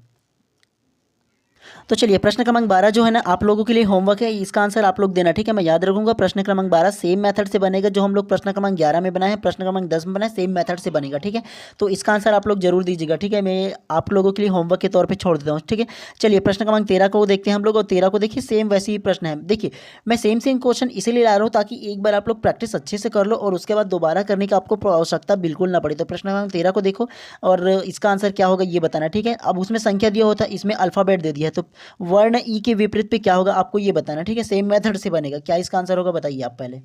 A: तो चलिए प्रश्न क्रमांक 12 जो है ना आप लोगों के लिए होमवर्क है, इसका आंसर आप लोग देना, ठीक है। मैं याद रखूंगा। प्रश्न क्रमांक 12 सेम मेथड से बनेगा जो हम लोग प्रश्न क्रमांक 11 में बनाए हैं, प्रश्न क्रमांक 10 में बनाए, सेम मेथड से बनेगा, ठीक है। तो इसका आंसर आप लोग जरूर दीजिएगा, ठीक है। मैं आप लोगों के लिए होमवर्क के तौर पर छोड़ देता हूँ, ठीक है। चलिए प्रश्न क्रमांक 13 को देखते हैं हम लोग, और 13 को देखिए सेम वैसे ही प्रश्न है। देखिए मैं सेम सेम क्वेश्चन इसीलिए ला रहा हूँ ताकि एक बार आप लोग प्रैक्टिस अच्छे से कर लो और उसके बाद दोबारा करने की आपको आवश्यकता बिल्कुल ना पड़े। तो प्रश्न क्रमांक 13 को देखो और इसका आंसर क्या होगा ये बताना, ठीक है। अब उसमें संख्या दिया होता है, इसमें अल्फाबेट दे दिया है, तो वर्ण ई के विपरीत पे क्या होगा आपको ये बताना, ठीक है। सेम मेथड से बनेगा। क्या इसका आंसर होगा बताइए आप पहले।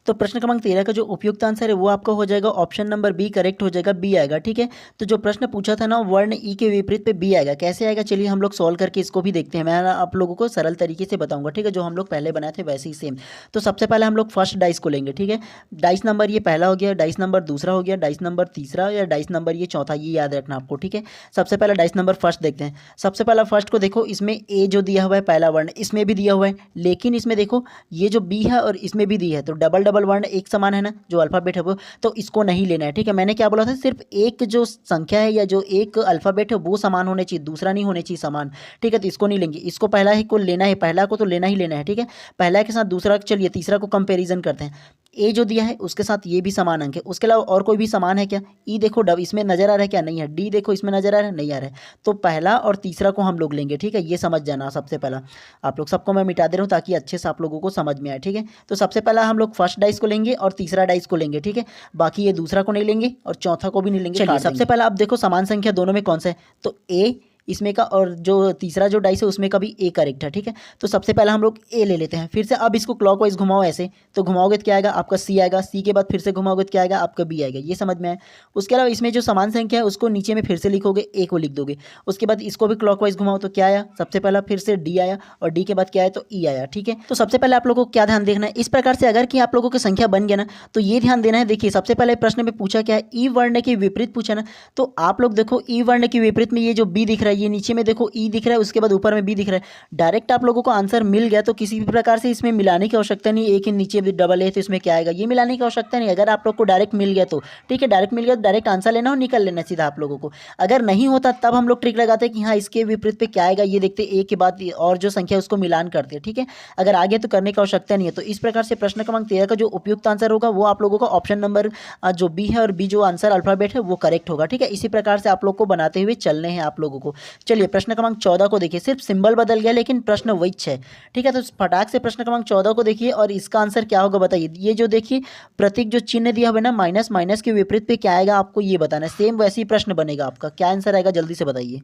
A: तो प्रश्न क्रमांक 13 का जो उपयुक्त आंसर है वो आपका हो जाएगा ऑप्शन नंबर बी, करेक्ट हो जाएगा, बी आएगा, ठीक है। तो जो प्रश्न पूछा था ना वर्ण ई के विपरीत पे बी आएगा, कैसे आएगा चलिए हम लोग सॉल्व करके इसको भी देखते हैं। मैं आप लोगों को सरल तरीके से बताऊंगा, ठीक है, जो हम लोग पहले बनाए थे वैसे ही सेम। तो सबसे पहले हम लोग फर्स्ट डाइस को लेंगे, ठीक है। डाइस नंबर ये पहला हो गया, डाइस नंबर दूसरा हो गया, डाइस नंबर तीसरा, या डाइस नंबर ये चौथा, ये याद रखना आपको, ठीक है। सबसे पहला डाइस नंबर फर्स्ट देखते हैं। सबसे पहला फर्स्ट को देखो, इसमें ए जो दिया हुआ है पहला वर्ण, इसमें भी दिया हुआ है, लेकिन इसमें देखो ये जो बी है और इसमें भी दिया है, तो डबल डबल वर्ण एक समान है ना, जो अल्फाबेट है वो, तो इसको नहीं लेना है, ठीक है। मैंने क्या बोला था, सिर्फ एक जो संख्या है या जो एक अल्फाबेट है वो समान होने चाहिए, दूसरा नहीं होने चाहिए समान, ठीक है। तो इसको नहीं लेंगे, इसको पहला ही को लेना है, पहला को तो लेना ही लेना है, ठीक है। पहला के साथ दूसरा, चलिए तीसरा को कंपैरिजन करते हैं। ए जो दिया है उसके साथ ये भी समान अंक है, उसके अलावा और कोई भी समान है क्या। ई देखो डब इसमें नजर आ रहा है क्या, नहीं है। डी देखो इसमें नजर आ रहा है, नहीं आ रहा है। तो पहला और तीसरा को हम लोग लेंगे, ठीक है। ये समझ जाना सबसे पहला, आप लोग सबको मैं मिटा दे रहा हूँ ताकि अच्छे से आप लोगों को समझ में आए, ठीक है। तो सबसे पहला हम लोग फर्स्ट डाइस को लेंगे और तीसरा डाइस को लेंगे, ठीक है। बाकी ये दूसरा को नहीं लेंगे और चौथा को भी नहीं लेंगे। चलिए सबसे पहला आप देखो समान संख्या दोनों में कौन सा है, तो ए इसमें का, और जो तीसरा जो डाइस है उसमें का भी ए करेक्ट है, ठीक है। तो सबसे पहला हम लोग ए ले लेते हैं। फिर से अब इसको क्लॉकवाइज घुमाओ ऐसे, तो घुमाओगे तो क्या आएगा आपका सी आएगा, सी के बाद फिर से घुमाओगे तो क्या आएगा आपका बी आएगा, ये समझ में आए। उसके अलावा इसमें जो समान संख्या है उसको नीचे में फिर से लिखोगे, ए को लिख दोगे। उसके बाद इसको भी क्लॉकवाइज घुमाओ तो क्या आया, सबसे पहला फिर से डी आया, और डी के बाद क्या आया तो ई आया, ठीक है। तो सबसे पहले आप लोगों को क्या ध्यान देखना है, इस प्रकार से अगर कि आप लोगों की संख्या बन गया ना, तो ये ध्यान देना है। देखिए सबसे पहले प्रश्न में पूछा क्या है, ई वर्ण के विपरीत पूछा ना, तो आप लोग देखो ई वर्ण के विपरीत में ये जो बी दिख रहा है, ये नीचे में देखो ई दिख रहा है, उसके बाद ऊपर में बी दिख रहा है। डायरेक्ट आप लोगों को आंसर मिल गया, तो किसी भी प्रकार से इसमें मिलाने की आवश्यकता नहीं। एक के नीचे भी डबल है तो इसमें क्या आएगा, ये मिलाने की आवश्यकता नहीं। अगर आप लोग को डायरेक्ट मिल गया तो ठीक है, डायरेक्ट मिल गया तो डायरेक्ट आंसर लेना और निकल लेना सीधा आप लोगों को। अगर नहीं होता तब हम लोग ट्रिक लगाते हैं कि हाँ इसके विपरीत पे क्या आएगा, ये देखते ए के बाद और जो संख्या उसको मिलान करते हैं, ठीक है। अगर आगे तो करने की आवश्यकता नहीं है। तो इस प्रकार से प्रश्न क्रमांक 13 का जो उपयुक्त आंसर होगा वो आप लोगों का ऑप्शन नंबर जो बी है, और बी जो आंसर अल्फाबेट है वो करेक्ट होगा, ठीक है। इसी प्रकार से आप लोग को बनाते हुए चलने हैं आप लोगों को। चलिए प्रश्न क्रमांक 14 को देखिए, सिर्फ सिंबल बदल गया लेकिन प्रश्न वही है, ठीक है। तो फटाक से प्रश्न क्रमांक 14 को देखिए और इसका आंसर क्या होगा बताइए। ये जो देखिए प्रतीक जो चिन्ह दिया हुआ है ना माइनस, माइनस के विपरीत पे क्या आएगा आपको ये बताना है। सेम वैसे ही प्रश्न बनेगा आपका, क्या आंसर आएगा जल्दी से बताइए।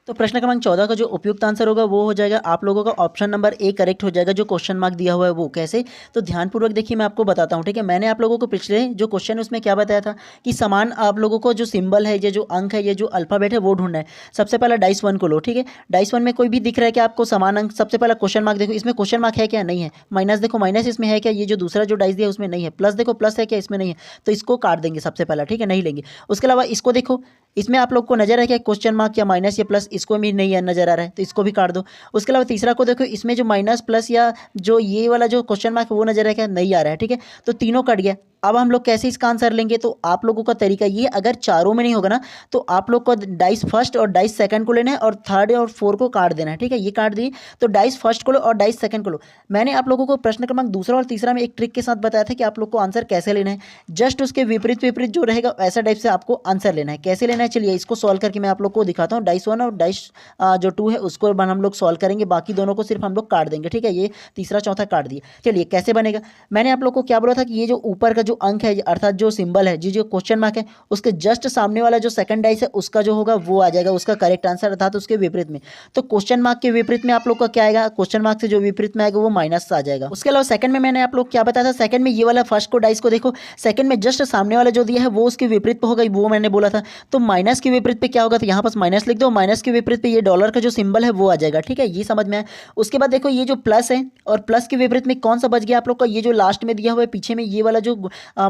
A: तो प्रश्न क्रमांक 14 का जो उपयुक्त आंसर होगा वो हो जाएगा आप लोगों का ऑप्शन नंबर ए करेक्ट हो जाएगा, जो क्वेश्चन मार्क दिया हुआ है वो। कैसे, तो ध्यानपूर्वक देखिए मैं आपको बताता हूँ, ठीक है। मैंने आप लोगों को पिछले जो क्वेश्चन है उसमें क्या बताया था कि समान आप लोगों को जो सिंबल है, ये जो अंक है, ये जो अल्फाबेट है वो ढूंढना है। सबसे पहला डाइस 1 को लो, ठीक है। डाइस 1 में कोई भी दिख रहा है कि आपको समान अंक, सबसे पहला क्वेश्चन मार्क देखो, इसमें क्वेश्चन मार्क है क्या, नहीं है। माइनस देखो, माइनस इसमें है क्या, ये जो दूसरा जो डाइस दिया उसमें नहीं है। प्लस देखो, प्लस है क्या, इसमें नहीं है, तो इसको काट देंगे सबसे पहला, ठीक है, नहीं लेंगे। उसके अलावा इसको देखो, इसमें आप लोग को नजर है क्या क्वेश्चन मार्क या माइनस या प्लस, इसको भी नहीं है नजर आ रहा है, तो इसको भी काट दो। उसके अलावा तीसरा को देखो, इसमें जो माइनस प्लस या जो ये वाला जो क्वेश्चन मार्क वो नजर है क्या, नहीं आ रहा है, ठीक है। तो तीनों कट गया। अब हम लोग कैसे इसका आंसर लेंगे, तो आप लोगों का तरीका ये, अगर चारों में नहीं होगा ना तो आप लोग को डाइस फर्स्ट और डाइस सेकंड को लेना है और थर्ड और फोर्थ को काट देना है, ठीक है। ये काट दिए तो डाइस फर्स्ट को लो और डाइस सेकंड को लो। मैंने आप लोगों को प्रश्न क्रमांक दूसरा और तीसरा में एक ट्रिक के साथ बताया था कि आप लोग को आंसर कैसे लेना है। जस्ट उसके विपरीत विपरीत जो रहेगा ऐसा टाइप से आपको आंसर लेना है। कैसे लेना है चलिए इसको सॉल्व करके मैं आप लोग को दिखाता हूँ। डाइस 1 और डाइस जो 2 है उसको हम लोग सॉल्व करेंगे, बाकी दोनों को सिर्फ हम लोग काट देंगे, ठीक है। ये तीसरा चौथा काट दिए। चलिए कैसे बनेगा, मैंने आप लोग को क्या बोला था कि ये जो ऊपर का जो अंक है अर्थात जो सिंबल है, जो क्वेश्चन मार्क है, उसके जस्ट सामने वाला जो सेकंड डाइस है उसका जो होगा वो आ जाएगा उसका करेक्ट आंसर, अर्थात उसके विपरीत में। तो क्वेश्चन मार्क के विपरीत में आप लोग का क्या आएगा, क्वेश्चन मार्क से जो विपरीत में आएगा वो माइनस आ जाएगा। उसके अलावा सेकंड में मैंने आप लोग क्या बताया था, सेकंड में ये वाला फर्स्ट को डाइस को देखो, सेकंड में जस्ट सामने वाला जो दिया है वो उसके विपरीत पे होगा, वो मैंने बोला था। तो माइनस के विपरीत पे क्या होगा, तो यहाँ पास माइनस लिख दो, माइनस के विपरीत पे ये डॉलर का जो सिंबल है वो आ जाएगा। ठीक है, ये समझ में आया। उसके बाद देखो ये जो प्लस है और प्लस के विपरीत में कौन सा बच गया आप लोग का, ये जो लास्ट में दिया हुआ है पीछे में ये वाला जो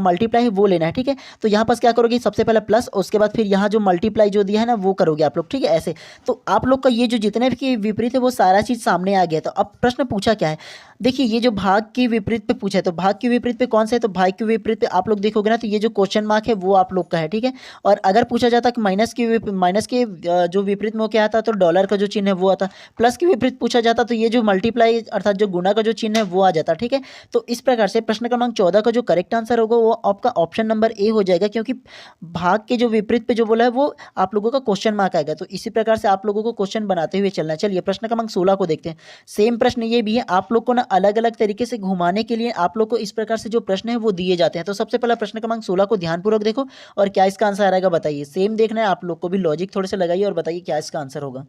A: मल्टीप्लाई है वो लेना है। ठीक है, तो यहाँ पास क्या करोगे, सबसे पहले प्लस, उसके बाद फिर यहाँ जो मल्टीप्लाई जो दिया है ना वो करोगे आप लोग। ठीक है, ऐसे तो आप लोग का ये जो जितने भी विपरीत है वो सारा चीज़ सामने आ गया। तो अब प्रश्न पूछा क्या है, देखिए ये जो भाग के विपरीत पे पूछा है तो भाग के विपरीत पे कौन सा है, तो भाग के विपरीत पे आप लोग देखोगे ना तो ये जो क्वेश्चन मार्क है वो आप लोग का है। ठीक है, और अगर पूछा जाता कि माइनस के जो विपरीत में क्या आता तो डॉलर का जो चिन्ह है वो आता, प्लस के विपरीत पूछा जाता तो ये जो मल्टीप्लाई अर्थात जो गुणा का जो चिन्ह है वो आ जाता। ठीक है, तो इस प्रकार से प्रश्न क्रमांक 14 का जो करेक्ट आंसर होगा वो आपका ऑप्शन नंबर ए हो जाएगा, क्योंकि भाग के जो विपरीत पे जो बोला है वो आप लोगों का क्वेश्चन मार्क आएगा। तो इसी प्रकार से आप लोगों को क्वेश्चन बनाते हुए चलना है। चलिए प्रश्न क्रमांक 16 को देखते हैं। सेम प्रश्न ये भी है, आप लोग को ना अलग अलग तरीके से घुमाने के लिए आप लोग को इस प्रकार से जो प्रश्न है वो दिए जाते हैं। तो सबसे पहला प्रश्न क्रमांक 16 को ध्यानपूर्वक देखो और क्या इसका आंसर आएगा बताइए। सेम देखना है आप लोग को भी, लॉजिक थोड़े से लगाइए और बताइए क्या इसका आंसर होगा।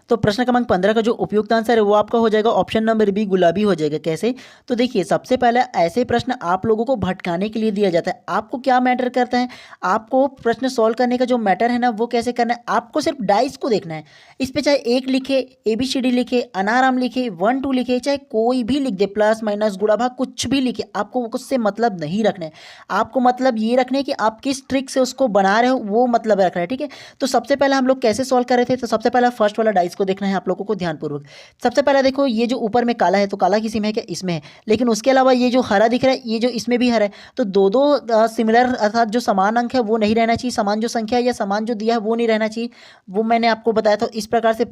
A: तो प्रश्न क्रमांक 15 का जो उपयुक्त आंसर है वो आपका हो जाएगा ऑप्शन नंबर बी, गुलाबी हो जाएगा। कैसे, तो देखिए सबसे पहले ऐसे प्रश्न आप लोगों को भटकाने के लिए दिया जाता है। आपको क्या मैटर करता है, आपको प्रश्न सॉल्व करने का जो मैटर है ना वो कैसे करना है, आपको सिर्फ डाइस को देखना है। इस पे चाहे एक लिखे, ABCD लिखे, अनाराम लिखे, 1 2 लिखे, चाहे कोई भी लिख दे, प्लस माइनस गुणा भाग कुछ भी लिखे, आपको उससे मतलब नहीं रखना है। आपको मतलब ये रखना है कि आप किस ट्रिक से उसको बना रहे हो वो मतलब रखना है। ठीक है, तो सबसे पहले हम लोग कैसे सॉल्व कर रहे थे, तो सबसे पहले फर्स्ट वाला डाइस को देखना है आप लोगों को ध्यानपूर्वक। सबसे पहले देखो ये जो ऊपर में काला है तो काला किसी में है क्या, इसमें है, लेकिन उसके अलावा ये जो हरा दिख रहा है ये जो इसमें भी हरा है, तो दो दो सिमिलर अर्थात जो समान अंक है वो नहीं रहना चाहिए, समान जो संख्या है या समान जो दिया है वो नहीं रहना चाहिए, वो मैंने आपको बताया था। इस प्रकार से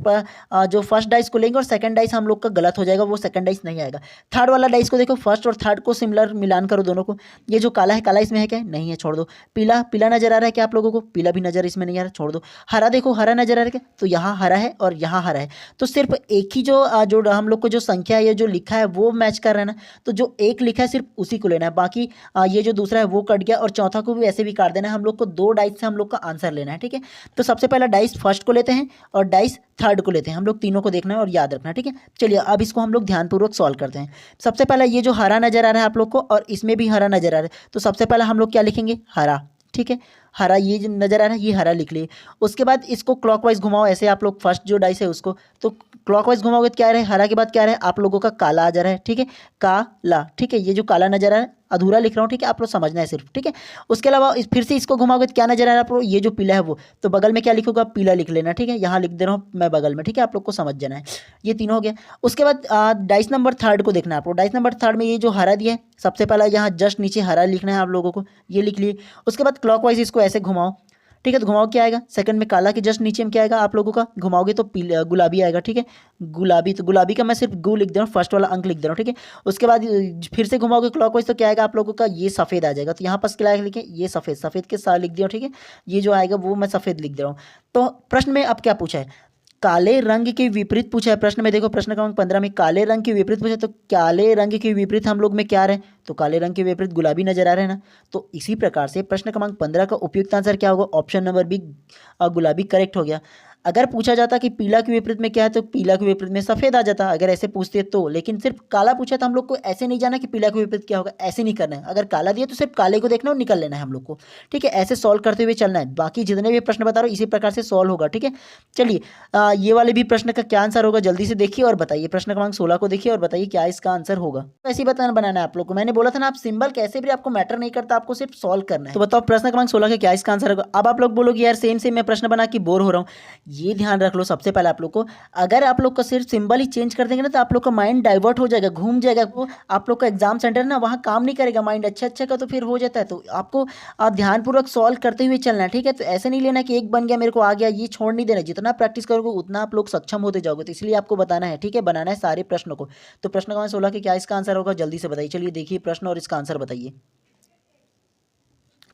A: जो फर्स्ट डाइस को लेंगे और सेकंड डाइस हम लोग का गलत हो जाएगा, वो सेकंड डाइस नहीं आएगा। थर्ड वाला डाइस को देखो, फर्स्ट और थर्ड को सिमिलर मिलान करो दोनों को। ये जो काला है, काला इसमें है क्या, नहीं है, छोड़ दो। पीला, पीला नजर आ रहा है क्या आप लोगों को, पीला भी नजर इसमें नहीं आ रहा, छोड़ दो। हरा देखो, हरा नजर आ रहा है क्या, तो यहाँ हरा है और यहाँ हरा है, तो सिर्फ एक ही जो हम लोग को जो संख्या है, ये जो लिखा है वो मैच कर रहा है ना, तो जो एक लिखा है सिर्फ उसी को लेना है, बाकी ये जो दूसरा है वो कट गया और चौथा को भी ऐसे भी काट देना है। हम लोग को दो डाइस से हम लोग का आंसर लेना है। ठीक है, तो सबसे पहला डाइस फर्स्ट को लेते हैं और डाइस थर्ड को लेते हैं, हम लोग तीनों को देखना है और याद रखना है। ठीक है, चलिए अब इसको हम लोग ध्यानपूर्वक सॉल्व करते हैं। सबसे पहला ये जो हरा नजर आ रहा है आप लोग को और इसमें भी हरा नजर आ रहा है, तो सबसे पहला हम लोग क्या लिखेंगे, हरा। ठीक है, हरा ये जो नजर आ रहा है ये हरा लिख लिए। उसके बाद इसको क्लॉकवाइज घुमाओ, ऐसे आप लोग फर्स्ट जो डाइस है उसको तो क्लॉकवाइज घुमाओगे तो क्या रहे, हरा के बाद क्या रहे आप लोगों का काला आ जा रहा है। ठीक है, काला, ठीक है, ये जो काला नजर आ रहा है अधूरा लिख रहा हूँ, ठीक है, आप लोग समझना है सिर्फ। ठीक है, उसके अलावा फिर से इसको घुमाओगे तो क्या नजर आ रहा है आप लोग, ये जो पीला है वो, तो बगल में क्या लिखोगे आप, पीला लिख लेना। ठीक है, यहाँ लिख दे रहा हूँ मैं बगल में। ठीक है, आप लोग को समझ जाना है। ये तीनों हो गया। उसके बाद डाइस नंबर थर्ड को देखना है आप लोग। डाइस नंबर थर्ड में ये जो हरा दिया है, सबसे पहला यहाँ जस्ट नीचे हरा लिखना है आप लोगों को, ये लिख लिए। उसके बाद क्लॉकवाइज इसको ऐसे घुमाओ। ठीक है, तो घुमाओ क्या आएगा, सेकंड में काला के जस्ट नीचे में क्या आएगा आप लोगों का, घुमाओगे तो पीला गुलाबी आएगा। ठीक है, गुलाबी, तो गुलाबी का मैं सिर्फ गु लिख दे रहा हूँ, फर्स्ट वाला अंक लिख दे रहा हूँ। ठीक है, उसके बाद फिर से घुमाओगे क्लॉकवाइज तो क्या आएगा आप लोगों का, ये सफ़ेद आ जाएगा। तो यहाँ पास क्या लिखे, ये सफ़ेद, सफ़ेद के साथ लिख दिया। ठीक है, ये जो आएगा वो मैं सफ़ेद लिख दे रहा हूँ। तो प्रश्न में अब क्या पूछा है, काले रंग के विपरीत पूछा है प्रश्न में। देखो प्रश्न क्रमांक 15 में काले रंग के विपरीत पूछा, तो काले रंग के विपरीत हम लोग में क्या रहे, तो काले रंग के विपरीत गुलाबी नजर आ रहे हैं ना। तो इसी प्रकार से प्रश्न क्रमांक 15 का उपयुक्त आंसर क्या होगा, ऑप्शन नंबर बी गुलाबी करेक्ट हो गया। अगर पूछा जाता कि पीला के विपरीत में क्या है, तो पीला के विपरीत में सफ़ेद आ जाता अगर ऐसे पूछते तो, लेकिन सिर्फ काला पूछा तो हम लोग को ऐसे नहीं जाना कि पीला के विपरीत क्या होगा, ऐसे नहीं करना है। अगर काला दिया तो सिर्फ काले को देखना और निकल लेना है हम लोग को। ठीक है, ऐसे सॉल्व करते हुए चलना है। बाकी जितने भी प्रश्न बता रहा हूँ इसी प्रकार से सॉल्व होगा। ठीक है, चलिए ये वाले भी प्रश्न का क्या आंसर होगा जल्दी से देखिए और बताइए। प्रश्न क्रमांक 16 को देखिए और बताइए क्या इसका आंसर होगा। ऐसे ही बनाना है आप लोग को। मैंने बोला था ना, आप सिंबल कैसे भी आपको मैटर नहीं करता, आपको सिर्फ सॉल्व करना है। तो बताओ प्रश्न क्रमांक 16 का क्या इसका आंसर होगा। अब आप लोग बोलोगे यार सेम सेम मैं प्रश्न बना के बोर हो रहा हूँ। ये ध्यान रख लो सबसे पहले आप लोग को, अगर आप लोग का सिर्फ सिंबल ही चेंज कर देंगे ना तो आप लोग का माइंड डाइवर्ट हो जाएगा, घूम जाएगा। वो आप लोग का एग्जाम सेंटर ना वहाँ काम नहीं करेगा माइंड, अच्छा का तो फिर हो जाता है। तो आपको ध्यानपूर्वक सॉल्व करते हुए चलना है। ठीक है, तो ऐसे नहीं लेना कि एक बन गया मेरे को आ गया, ये छोड़ नहीं देना। जितना प्रैक्टिस करोगे उतना आप लोग सक्षम होते जाओगे। तो इसलिए आपको बताना है। ठीक है, बनाना है सारे प्रश्नों को। तो प्रश्न क्रमांक 16 के क्या इसका आंसर होगा जल्दी से बताइए। चलिए देखिए प्रश्न और इसका आंसर बताइए।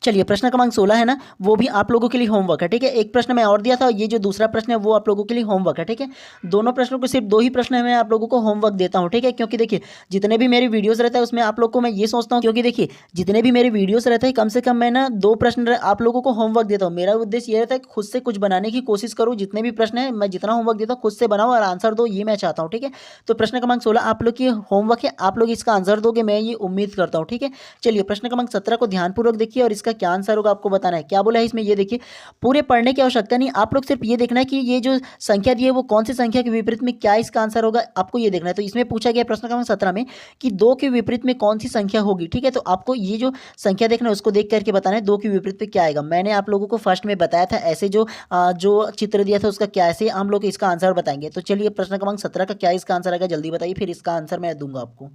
A: चलिए प्रश्न क्रमांक 16 है ना, वो भी आप लोगों के लिए होमवर्क है। ठीक है, एक प्रश्न मैं और दिया था, ये जो दूसरा प्रश्न है वो आप लोगों के लिए होमवर्क है। ठीक है, दोनों प्रश्नों को सिर्फ 2 ही प्रश्न मैं आप लोगों को होमवर्क देता हूँ। ठीक है, क्योंकि देखिए जितने भी मेरी वीडियोस रहता है उसमें आप लोग को मैं ये सोचता हूँ, क्योंकि देखिए जितने भी मेरे वीडियोस रहते हैं कम से कम मैं ना 2 प्रश्न आप लोगों को होमवर्क देता हूँ। मेरा उद्देश्य ये रहता है कि खुद से कुछ बनाने की कोशिश करूँ। जितने भी प्रश्न है मैं जितना होमवर्क देता हूँ खुद से बनाओ और आंसर दो, ये मैं चाहता हूँ। ठीक है, तो प्रश्न क्रमांक 16 आप लोग की होमवर्क है, आप लोग इसका आंसर दोगे मैं ये उम्मीद करता हूँ। ठीक है, चलिए प्रश्न क्रमांक 17 को ध्यानपूर्वक देखिए और इसका क्या आंसर होगा आपको बताना है। क्या बोला है इसमें, ये देखिए, पूरे पढ़ने की आवश्यकता नहीं, आप लोग सिर्फ ये देखना है कि ये जो संख्या दी है वो कौन सी संख्या के विपरीत में क्या इसका आंसर होगा, आपको ये देखना है। तो इसमें पूछा गया प्रश्न क्रमांक 17 में कि 2 के विपरीत में कौन सी संख्या होगी, ठीक है। तो आपको ये जो संख्या देखना है उसको देख करके बताना है 2 के विपरीत में क्या आएगा। मैंने आप लोगों को फर्स्ट में बताया था ऐसे जो चित्र दिया था उसका क्या, ऐसे हम लोग इसका आंसर बताएंगे। तो चलिए प्रश्न क्रमांक 17 का क्या इसका आंसर आएगा जल्दी बताइए, फिर इसका आंसर मैं दूंगा आपको।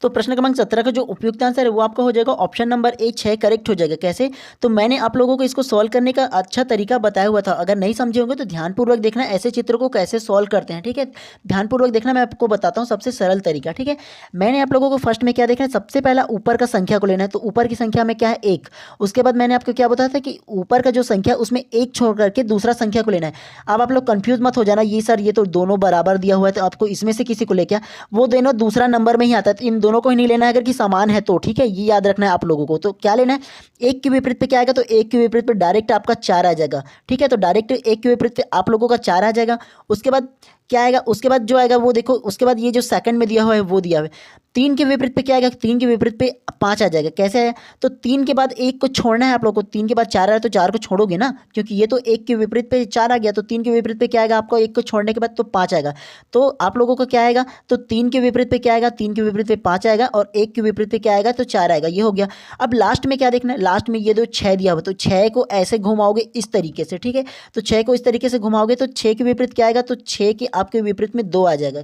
A: तो प्रश्न क्रमांक 17 का जो उपयुक्त आंसर है वो आपका हो जाएगा ऑप्शन नंबर ए 6 करेक्ट हो जाएगा। कैसे, तो मैंने आप लोगों को इसको सॉल्व करने का अच्छा तरीका बताया हुआ था, अगर नहीं समझे होंगे तो ध्यानपूर्वक देखना ऐसे चित्र को कैसे सॉल्व करते हैं, ठीक है। ध्यानपूर्वक देखना, मैं आपको बताता हूँ सबसे सरल तरीका, ठीक है। मैंने आप लोगों को फर्स्ट में क्या देखना है, सबसे पहला ऊपर का संख्या को लेना है। तो ऊपर की संख्या में क्या है, 1। उसके बाद मैंने आपको क्या बताया था कि ऊपर का जो संख्या उसमें 1 छोड़ करके दूसरा संख्या को लेना है। अब आप लोग कंफ्यूज मत हो जाना, ये सर ये तो दोनों बराबर दिया हुआ है, तो आपको इसमें से किसी को लेकर वो दोनों दूसरा नंबर में ही आता है, तो इन दोनों को ही नहीं लेना है अगर समान है तो, ठीक है। ये याद रखना है आप लोगों को। तो क्या लेना है, 1 के विपरीत पे क्या आएगा, तो 1 के विपरीत पे डायरेक्ट आपका 4 आ जाएगा, ठीक है। तो डायरेक्ट 1 के विपरीत पे आप लोगों का 4 आ जाएगा। उसके बाद क्या आएगा, उसके बाद जो आएगा वो देखो, उसके बाद ये जो सेकंड में दिया हुआ है वो दिया हुआ है। 3 के विपरीत पे क्या आएगा, 3 के विपरीत पे 5 आ जाएगा। कैसे आया, तो 3 के बाद 1 को छोड़ना है आप लोग को, 3 के बाद 4 आ रहा है तो 4 को छोड़ोगे ना, क्योंकि ये तो 1 के विपरीत पे 4 आ गया, तो 3 के विपरीत पे क्या आएगा आपको, 1 को छोड़ने के बाद तो 5 आएगा। तो आप लोगों को क्या आएगा, तो 3 के विपरीत पे क्या आएगा, 3 के विपरीत पे 5 आएगा, और 1 के विपरीत पे क्या आएगा, तो 4 आएगा। ये हो गया। अब लास्ट में क्या देखना है, लास्ट में ये जो 6 दिया हुआ, तो 6 को ऐसे घुमाओगे इस तरीके से, ठीक है। तो 6 को इस तरीके से घुमाओगे तो 6 के विपरीत क्या आएगा, तो 6 के आपके विपरीत में 2 आ जाएगा,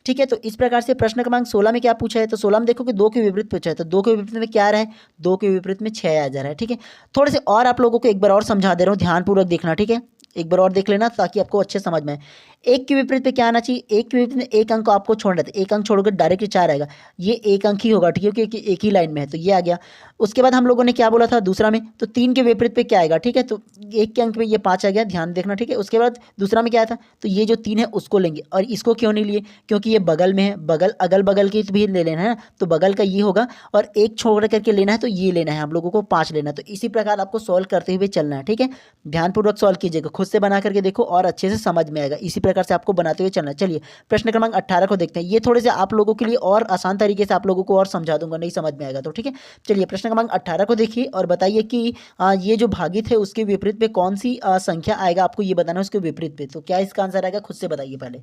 A: ठीक है। तो इस प्रकार से प्रश्न क्रमांक 16 में क्या पूछा है, तो 16 में देखो कि 2 के विपरीत पूछा है, तो 2 के विपरीत में क्या आ रहा है, 2 के विपरीत में 6 आ जा रहा है, ठीक है। थोड़े से और आप लोगों को एक बार और समझा दे रहा हूँ, ध्यानपूर्वक देखना, ठीक है। एक बार और देख लेना ताकि आपको अच्छे समझ में आए। 1 के विपरीत पे क्या आना चाहिए, 1 के विपरीत में 1 अंक आपको छोड़ना था, 1 अंक छोड़कर डायरेक्ट 4 आएगा, ये 1 अंक ही होगा, ठीक है, क्योंकि एक ही लाइन में है, तो ये आ गया। उसके बाद हम लोगों ने क्या बोला था दूसरा में, तो 3 के विपरीत पे क्या आएगा, ठीक है। तो 1 के अंक में ये 5 आ गया, ध्यान देखना, ठीक है। उसके बाद दूसरा में क्या था, तो ये जो 3 है उसको लेंगे, और इसको क्यों नहीं लिए, क्योंकि ये बगल में है, बगल अगल बगल की भी ले लेना है ना, तो बगल का ये होगा, और 1 छोड़ करके लेना है तो ये लेना है हम लोगों को, 5 लेना है। तो इसी प्रकार आपको सॉल्व करते हुए चलना है, ठीक है। ध्यानपूर्वक सॉल्व कीजिएगा, खुद से बना करके देखो और अच्छे से समझ में आएगा, इसी प्रकार से आपको बनाते हुए चलना। चलिए प्रश्न क्रमांक 18 को देखते हैं, ये थोड़े से आप लोगों के लिए और आसान तरीके से आप लोगों को और समझा दूंगा, नहीं समझ में आएगा तो, ठीक है। चलिए प्रश्न क्रमांक 18 को देखिए और बताइए कि ये जो भागित है उसके विपरीत पे कौन सी संख्या आएगा, आपको ये बताना है उसके विपरीत पे। तो क्या इसका आंसर आएगा, खुद से बताइए पहले।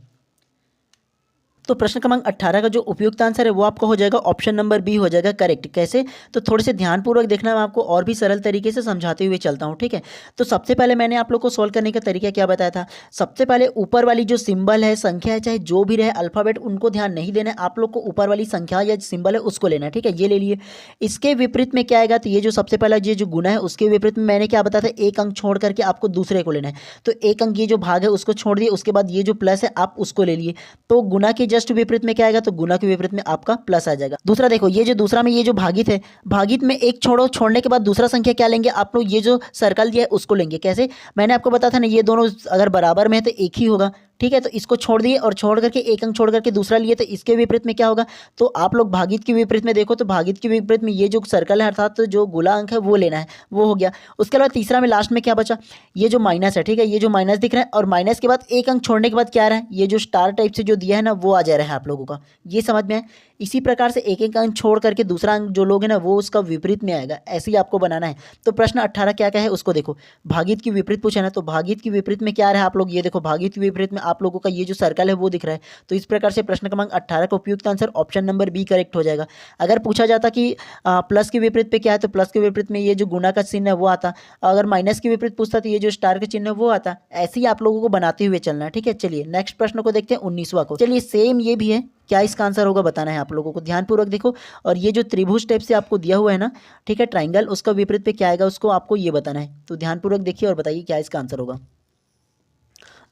A: तो प्रश्न क्रमांक 18 का जो उपयुक्त आंसर है वो आपका हो जाएगा ऑप्शन नंबर बी हो जाएगा करेक्ट। कैसे, तो थोड़े से ध्यानपूर्वक देखना, मैं आपको और भी सरल तरीके से समझाते हुए चलता हूँ, ठीक है। तो सबसे पहले मैंने आप लोग को सॉल्व करने का तरीका क्या बताया था, सबसे पहले ऊपर वाली जो सिंबल है, संख्या है, चाहे जो भी रहे अल्फाबेट, उनको ध्यान नहीं देना है, आप लोग को ऊपर वाली संख्या या सिंबल है उसको लेना है, ठीक है। ये ले लिए। इसके विपरीत में क्या आएगा, तो ये जो सबसे पहला ये जो गुना है उसके विपरीत में मैंने क्या बताया था, 1 अंक छोड़ करके आपको दूसरे को लेना है। तो 1 अंक ये जो भाग है उसको छोड़ दिए, उसके बाद ये जो प्लस है आप उसको ले लिए। तो गुना के जस्ट विपरीत में क्या आएगा, तो गुना के विपरीत में आपका प्लस आ जाएगा। दूसरा देखो, ये जो दूसरा में ये जो भागित है, भागित में 1 छोड़ो, छोड़ने के बाद दूसरा संख्या क्या लेंगे आप लोग, ये जो सर्कल दिया है उसको लेंगे। कैसे, मैंने आपको बताया था ना, ये दोनों अगर बराबर में है तो एक ही होगा, ठीक है। तो इसको छोड़ दिए और छोड़ करके 1 अंक छोड़ करके दूसरा लिए, तो इसके विपरीत में क्या होगा, तो आप लोग भागित के विपरीत में देखो, तो भागित के विपरीत में ये जो सर्कल है अर्थात तो जो गोला अंक है वो लेना है, वो हो गया। उसके बाद तीसरा में लास्ट में क्या बचा, ये जो माइनस है, ठीक है, ये जो माइनस दिख रहा है, और माइनस के बाद 1 अंक छोड़ने के बाद क्या आ रहा है, ये जो स्टार टाइप से जो दिया है ना वो आ जा रहा है आप लोगों का, ये समझ में है। इसी प्रकार से 1 अंक छोड़ करके दूसरा अंक जो लोग है ना वो उसका विपरीत में आएगा, ऐसे ही आपको बनाना है। तो प्रश्न 18 क्या क्या है उसको देखो, भागित की विपरीत पूछा ना, तो भागित की विपरीत में क्या आ रहा है आप लोग ये देखो, भागित के विपरीत में आप लोगों का ये जो सर्कल है वो दिख रहा है। तो इस प्रकार से प्रश्न क्रमांक 18 का उपयुक्त answer option number B correct हो जाएगा। अगर पूछा जाता कि प्लस के विपरीत पे क्या है, तो प्लस के विपरीत में ये जो गुना का चिन्ह है वो आता, अगर माइनस के विपरीत पूछता तो ये जो स्टार का चिन्ह है वो आता। ऐसे ही आप लोगों को बनाते हुए चलना है, ठीक है। चलिए नेक्स्ट प्रश्न को देखते हैं, 19वां को। चलिए सेम ये भी है, क्या इसका आंसर होगा बताना है आप लोगों को, ध्यानपूर्वक देखो। और ये जो त्रिभुज टाइप से आपको दिया हुआ है ना, ठीक है, ट्राइंगल, उसका विपरीत पे क्या आएगा उसको आपको ये बताना है। तो ध्यानपूर्वक देखिए और बताइए क्या इसका आंसर होगा।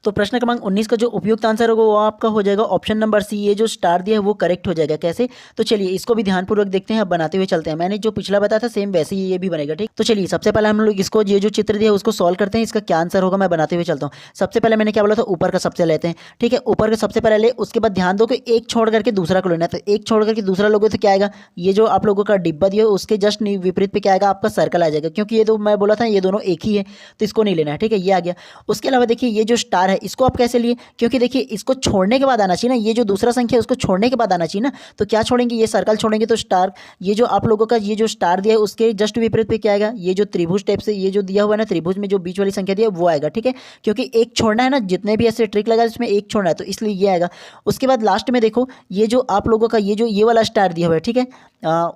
A: तो प्रश्न क्रमांक 19 का जो उपयुक्त आंसर होगा वो आपका हो जाएगा ऑप्शन नंबर सी, ये जो स्टार दिया है वो करेक्ट हो जाएगा। कैसे, तो चलिए इसको भी ध्यानपूर्वक देखते हैं, अब बनाते हुए चलते हैं। मैंने जो पिछला बताया था सेम वैसे ही ये भी बनेगा, ठीक। तो चलिए सबसे पहले हम लोग इसको ये जो चित्र दिया है उसको सॉल्व करते हैं, इसका क्या आंसर होगा मैं बनाते हुए चलता हूँ। सबसे पहले मैंने क्या बोला था, ऊपर का सबसे लेते हैं, ठीक है। ऊपर का सबसे पहले ले, उसके बाद ध्यान दो कि 1 छोड़ करके दूसरा को लेना है, तो 1 छोड़ करके दूसरा लोगे तो क्या आएगा, ये जो आप लोगों का डिब्बा दिया है उसके जस्ट विपरीत पे क्या आएगा, आपका सर्कल आ जाएगा, क्योंकि ये तो मैं बोला था ये दोनों एक ही है, तो इसको नहीं लेना है, ठीक है, ये आ गया। उसके अलावा देखिए ये जो स्टार है है, इसको आप कैसे लिए, क्योंकि देखिए इसको छोड़ने के बाद आना चाहिए ना, ये जो दूसरा संख्या है उसको छोड़ने के बाद आना चाहिए ना, तो क्या छोड़ेंगे, ये सर्कल छोड़ेंगे तो स्टार, ये जो आप लोगों का ये जो स्टार दिया है उसके जस्ट विपरीत पे क्या आएगा, ये जो त्रिभुज टाइप से ये जो दिया हुआ है ना, त्रिभुज में जो बीच वाली संख्या दी है वो आएगा, ठीक है, क्योंकि एक छोड़ना है ना, जितने भी ऐसे ट्रिक लगा इसमें एक छोड़ना है तो इसलिए ये आएगा। उसके बाद लास्ट में देखो ये जो आप लोगों का ये जो ये वाला स्टार दिया हुआ है, ठीक है,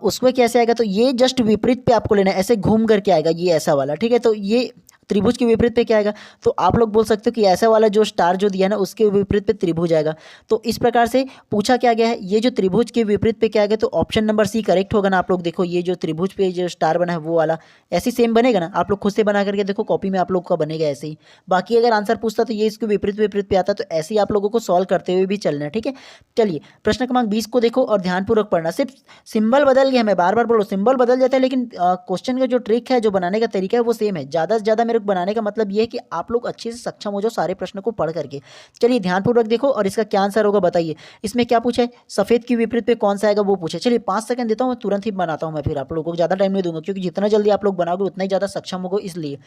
A: उसमें कैसे आएगा, तो ये जस्ट विपरीत पे आपको लेना है, ऐसे घूम करके आएगा ये ऐसा वाला, ठीक है, तो ये त्रिभुज के विपरीत पे क्या आएगा, तो आप लोग बोल सकते हो कि ऐसा वाला जो स्टार जो दिया ना उसके विपरीत पे त्रिभुज आएगा। तो इस प्रकार से पूछा क्या गया है, ये जो त्रिभुज के विपरीत पे क्या आएगा, तो ऑप्शन नंबर सी करेक्ट होगा ना। आप लोग देखो ये जो त्रिभुज पे जो स्टार बना है वो वाला ऐसे सेम बनेगा ना, आप लोग खुद से बना करके देखो कॉपी में आप लोग का बनेगा ऐसे ही। बाकी अगर आंसर पूछता तो ये इसके विपरीत विपरीत पे आता, तो ऐसे ही आप लोगों को सॉल्व करते हुए भी चलना है, ठीक है। चलिए प्रश्न क्रमांक 20 को देखो और ध्यानपूर्वक पढ़ना, सिर्फ सिंबल बदल गया, मैं बार बार बोलो सिंबल बदल जाता है, लेकिन क्वेश्चन का जो ट्रिक है जो बनाने का तरीका है वो सेम है। ज़्यादा से ज़्यादा मेरे को बनाने का मतलब ये है कि आप लोग अच्छे से सक्षम हो जाओ सारे प्रश्न को पढ़ करके। चलिए ध्यानपूर्वक देखो और इसका क्या आंसर होगा बताइए। इसमें क्या पूछा है, सफेद के विपरीत पे कौन सा आएगा वो पूछा है। चलिए 5 सेकंड देता हूँ, मैं तुरंत ही बनाता हूँ, मैं फिर आप लोगों को ज़्यादा टाइम नहीं दूंगा, क्योंकि जितना जल्दी आप लोग बनाओगे उतना ही ज़्यादा सक्षम होगा, इसलिए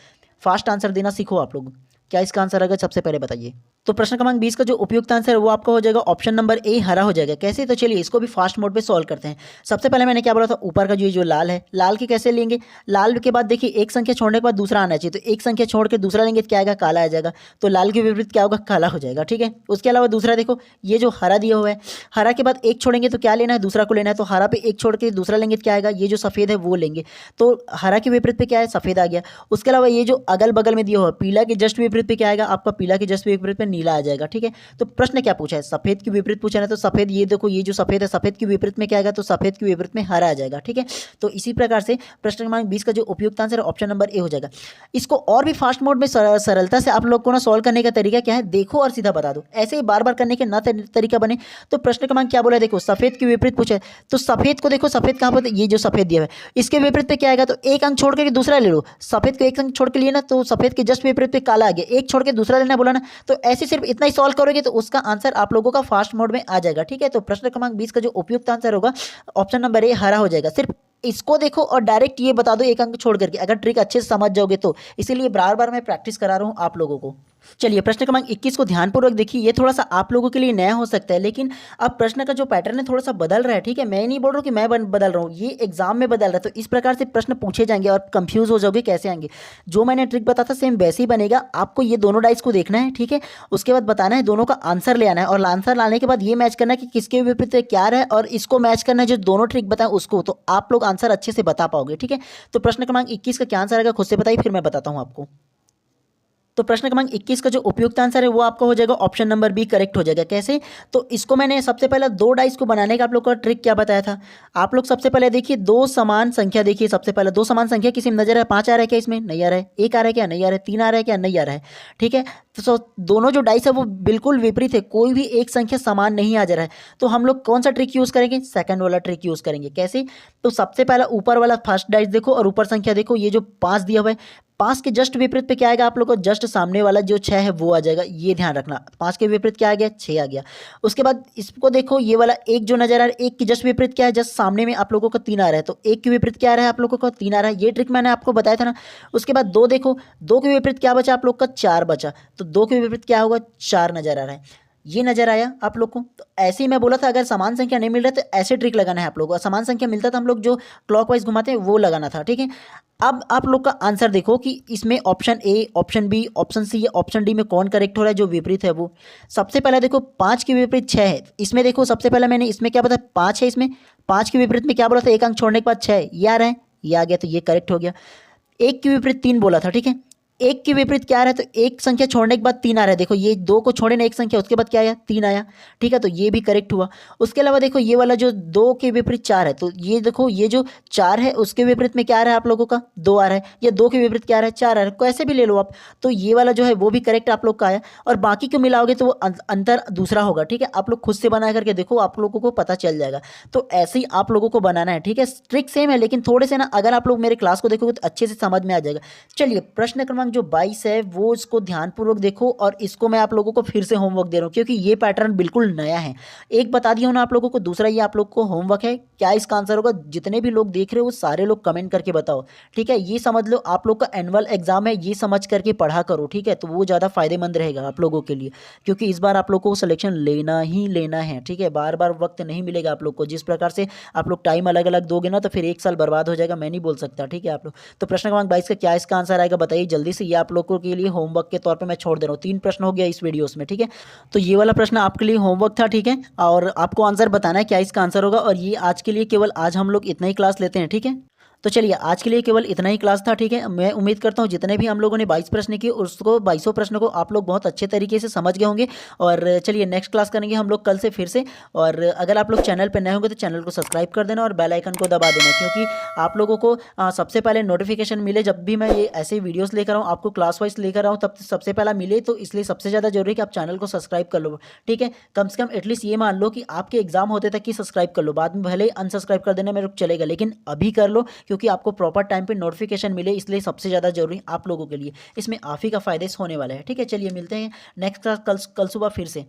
A: फास्ट आंसर देना सीखो आप लोग। क्या इसका आंसर आएगा सबसे पहले बताइए। तो प्रश्न क्रमांक 20 का जो उपयुक्त आंसर है वो आपका हो जाएगा ऑप्शन नंबर ए, हरा हो जाएगा। कैसे, तो चलिए इसको भी फास्ट मोड पे सॉल्व करते हैं। सबसे पहले मैंने क्या बोला था, ऊपर का जो लाल है, लाल के कैसे लेंगे, लाल के बाद देखिए एक संख्या छोड़ने के बाद दूसरा आना चाहिए, तो एक संख्या छोड़ के दूसरा लेंगे तो क्या आएगा, काला आ जाएगा, तो लाल के विपरीत क्या होगा, काला हो जाएगा, ठीक है। उसके अलावा दूसरा देखो ये जो हरा दिया हुआ है, हरा के बाद एक छोड़ेंगे तो क्या लेना है, दूसरा को लेना है, तो हरा पे एक छोड़ के दूसरा लेंगे तो क्या आएगा, ये जो सफेद है वो लेंगे, तो हरा के विपरीत पे क्या है, सफेद आ गया। उसके अलावा ये जो अगल बगल में दिया हुआ पीला के जस्ट विपरीत पे क्या आएगा, आपका पीला के जस्ट विपरीत पे नीला आ जाएगा, ठीक है। तो प्रश्न क्या पूछा है, सफेद के विपरीत पूछा है, तो सफेद ये देखो ये जो सफेद है सफेद के विपरीत में क्या आएगा, तो सफेद के विपरीत में हरा आ जाएगा, ठीक है। तो इसी प्रकार से प्रश्न क्रमांक 20 का जो उपयुक्त आंसर है ऑप्शन नंबर ए हो जाएगा। इसको और भी फास्ट मोड में सरलता से आप लोग को ना सॉल्व करने का तरीका क्या है, देखो और सीधा बता दो, ऐसे ही बार बार करने के ना तरीका बने। तो प्रश्न क्रमांक क्या बोला है, देखो सफेद के विपरीत पूछा है, तो सफेद को देखो, सफेद कहां पर, ये जो सफेद दिया है इसके विपरीत पे क्या आएगा, तो एक अंक छोड़ के दूसरा ले लो, सफेद को एक अंक छोड़ के लिए ना, तो सफेद के जस्ट विपरीत पे काला आ गया, एक छोड़ के दूसरा लेना बोला ना, तो ऐसे सिर्फ इतना ही सॉल्व करोगे तो उसका आंसर आप लोगों का फास्ट मोड में आ जाएगा, ठीक है। तो प्रश्न क्रमांक 20 का जो उपयुक्त आंसर होगा ऑप्शन नंबर ए, हरा हो जाएगा। सिर्फ इसको देखो और डायरेक्ट ये बता दो एक अंक छोड़ करके, अगर ट्रिक अच्छे से समझ जाओगे तो, इसीलिए बार बार मैं प्रैक्टिस करा रहा हूं आप लोगों को। चलिए प्रश्न क्रमांक 21 को ध्यानपूर्वक देखिए, ये थोड़ा सा आप लोगों के लिए नया हो सकता है, लेकिन अब प्रश्न का जो पैटर्न है थोड़ा सा बदल रहा है, ठीक है। मैं नहीं बोल रहा हूँ कि मैं बदल रहा हूँ, ये एग्जाम में बदल रहा है, तो इस प्रकार से प्रश्न पूछे जाएंगे और कंफ्यूज हो जाओगे कैसे आएंगे। जो मैंने ट्रिक बताया था सेम वैसे ही बनेगा, आपको ये दोनों डाइस को देखना है, ठीक है। उसके बाद बताना है, दोनों का आंसर ले आना है, और आंसर लाने के बाद ये मैच करना है कि किसके विपरीत क्या है, और इसको मैच करना है जो दोनों ट्रिक बताएं उसको, तो आप लोग आंसर अच्छे से बता पाओगे, ठीक है। तो प्रश्न क्रमांक 21 का क्या आंसर आएगा खुद से बताइए, फिर मैं बताता हूँ आपको। तो प्रश्न क्रमांक 21 का जो उपयुक्त आंसर है वो आपका हो जाएगा ऑप्शन नंबर बी, करेक्ट हो जाएगा। कैसे, तो इसको मैंने सबसे पहले दो डाइस को बनाने का आप लोग का ट्रिक क्या बताया था। आप लोग सबसे पहले देखिए दो समान संख्या, देखिए सबसे पहले दो समान संख्या किसी में नजर है, 5 आ रहा है क्या, इसमें नहीं आ रहा है, 1 आ रहा है क्या, नहीं आ रहा है, 3 आ रहा है क्या, नहीं आ रहा है, ठीक है। तो दोनों जो डाइस है वो बिल्कुल विपरीत है, कोई भी एक संख्या समान नहीं आ जा रहा है, तो हम लोग कौन सा ट्रिक यूज करेंगे, सेकंड वाला ट्रिक यूज करेंगे। कैसे, तो सबसे पहला ऊपर वाला फर्स्ट डाइस देखो और ऊपर संख्या देखो, ये जो 5 दिया हुआ है, 5 के जस्ट विपरीत पे क्या आएगा, आप लोग को जस्ट सामने वाला जो 6 है वो आ जाएगा, ये ध्यान रखना। 5 के विपरीत क्या आ गया, 6 आ गया। उसके बाद इसको देखो, ये वाला 1 जो नजर आ रहा है, 1 के जस्ट विपरीत क्या है, जस्ट सामने में आप लोगों को 3 आ रहा है, तो 1 के विपरीत क्या आ रहा है, आप लोगों को 3 आ रहा है, ये ट्रिक मैंने आपको बताया था ना। उसके बाद 2 देखो, 2 के विपरीत क्या बचा आप लोग का, 4 बचा, तो 2 के विपरीत क्या होगा, 4 नजर आ रहा है, ये नजर आया आप लोग को। तो ऐसे ही मैं बोला था अगर समान संख्या नहीं मिल रहा तो ऐसे ट्रिक लगाना है आप लोगों को, समान संख्या मिलता था हम लोग जो क्लॉकवाइज घुमाते हैं वो लगाना था, ठीक है। अब आप लोग का आंसर देखो कि इसमें option A, option B, option C या ऑप्शन डी में कौन करेक्ट हो रहा है, जो विपरीत है वो। सबसे पहले देखो 5 के विपरीत 6 है, इसमें देखो सबसे पहले मैंने इसमें क्या बताया, 5 है, इसमें 5 के विपरीत में क्या बोला था, एक अंक छोड़ने के बाद 6 है, ये आ रहा है, ये आ गया, तो ये करेक्ट हो गया। 1 के विपरीत 3 बोला था, ठीक है, 1 के विपरीत क्या आ रहा है, तो एक संख्या छोड़ने के बाद 3 आ रहा है, देखो ये 2 को छोड़े ना एक संख्या, उसके बाद क्या आया, 3 आया, ठीक है, तो ये भी करेक्ट हुआ। उसके अलावा देखो ये वाला जो 2 के विपरीत 4 है, तो ये देखो ये जो 4 है उसके विपरीत में क्या आ रहा है आप लोगों का, 2 आ रहा है, या 2 के विपरीत क्या आ रहा है, 4 आ रहा है, कैसे भी ले लो आप, तो ये वाला जो है वो भी करेक्ट आप लोग का आया। और बाकी को मिलाओगे तो वो अंतर दूसरा होगा, ठीक है। आप लोग खुद से बना करके देखो, आप लोगों को पता चल जाएगा। तो ऐसे ही आप लोगों को बनाना है, ठीक है। ट्रिक सेम है, लेकिन थोड़े से ना अगर आप लोग मेरे क्लास को देखोगे तो अच्छे से समझ में आ जाएगा। चलिए प्रश्न क्रमांक जो 22 है वो इसको ध्यानपूर्वक देखो, और इसको मैं आप लोगों को फिर से होमवर्क दे रहा हूँ क्योंकि ये पैटर्न बिल्कुल नया है। एक बता दिया हूँ ना आप लोगों को, दूसरा ये आप लोग को होमवर्क है। क्या इसका आंसर होगा? जितने भी लोग देख रहे हो वो सारे लोग कमेंट करके बताओ, ठीक है। ये समझ लो आप लोग का एनुअल एग्जाम है, ये समझ करके पढ़ा करो, ठीक है। तो वो ज़्यादा फायदेमंद रहेगा आप लोगों के लिए, क्योंकि इस बार आप लोग को सिलेक्शन लेना ही लेना है, ठीक है। बार बार वक्त नहीं मिलेगा आप लोग को। जिस प्रकार से आप लोग टाइम अलग अलग दोगे ना तो फिर एक साल बर्बाद हो जाएगा, मैं नहीं बोल सकता, ठीक है आप लोग। तो प्रश्न क्रमांक 22 का क्या इसका आंसर आएगा बताइए जल्दी से। ये आप लोगों के लिए होमवर्क के तौर पे मैं छोड़ दे रहा हूँ। 3 प्रश्न हो गया इस वीडियोस में, ठीक है। तो ये वाला प्रश्न आपके लिए होमवर्क था, ठीक है, और आपको आंसर बताना है क्या इसका आंसर होगा। और ये आज के लिए केवल आज हम लोग इतना ही क्लास लेते हैं, ठीक है। तो चलिए आज के लिए केवल इतना ही क्लास था, ठीक है। मैं उम्मीद करता हूँ जितने भी हम लोगों ने 22 प्रश्न किए उसको 22 प्रश्न को आप लोग बहुत अच्छे तरीके से समझ गए होंगे। और चलिए नेक्स्ट क्लास करेंगे हम लोग कल से फिर से। और अगर आप लोग चैनल पर नए होंगे तो चैनल को सब्सक्राइब कर देना और बेल आइकन को दबा देना, क्योंकि आप लोगों को सबसे पहले नोटिफिकेशन मिले जब भी मैं ये ऐसे वीडियोस लेकर आऊँ, आपको क्लास वाइज लेकर आऊँ, तब सबसे पहला मिले। तो इसलिए सबसे ज़्यादा जरूरी है कि आप चैनल को सब्सक्राइब कर लो, ठीक है। कम से कम एटलीस्ट ये मान लो कि आपके एग्जाम होते तक कि सब्सक्राइब कर लो, बाद में भले ही अनसब्सक्राइब कर देना मेरे को चलेगा, लेकिन अभी कर लो क्योंकि आपको प्रॉपर टाइम पे नोटिफिकेशन मिले, इसलिए सबसे ज़्यादा जरूरी आप लोगों के लिए इसमें आप ही का फायदा होने वाला है, ठीक है। चलिए मिलते हैं नेक्स्ट क्लास कल सुबह फिर से।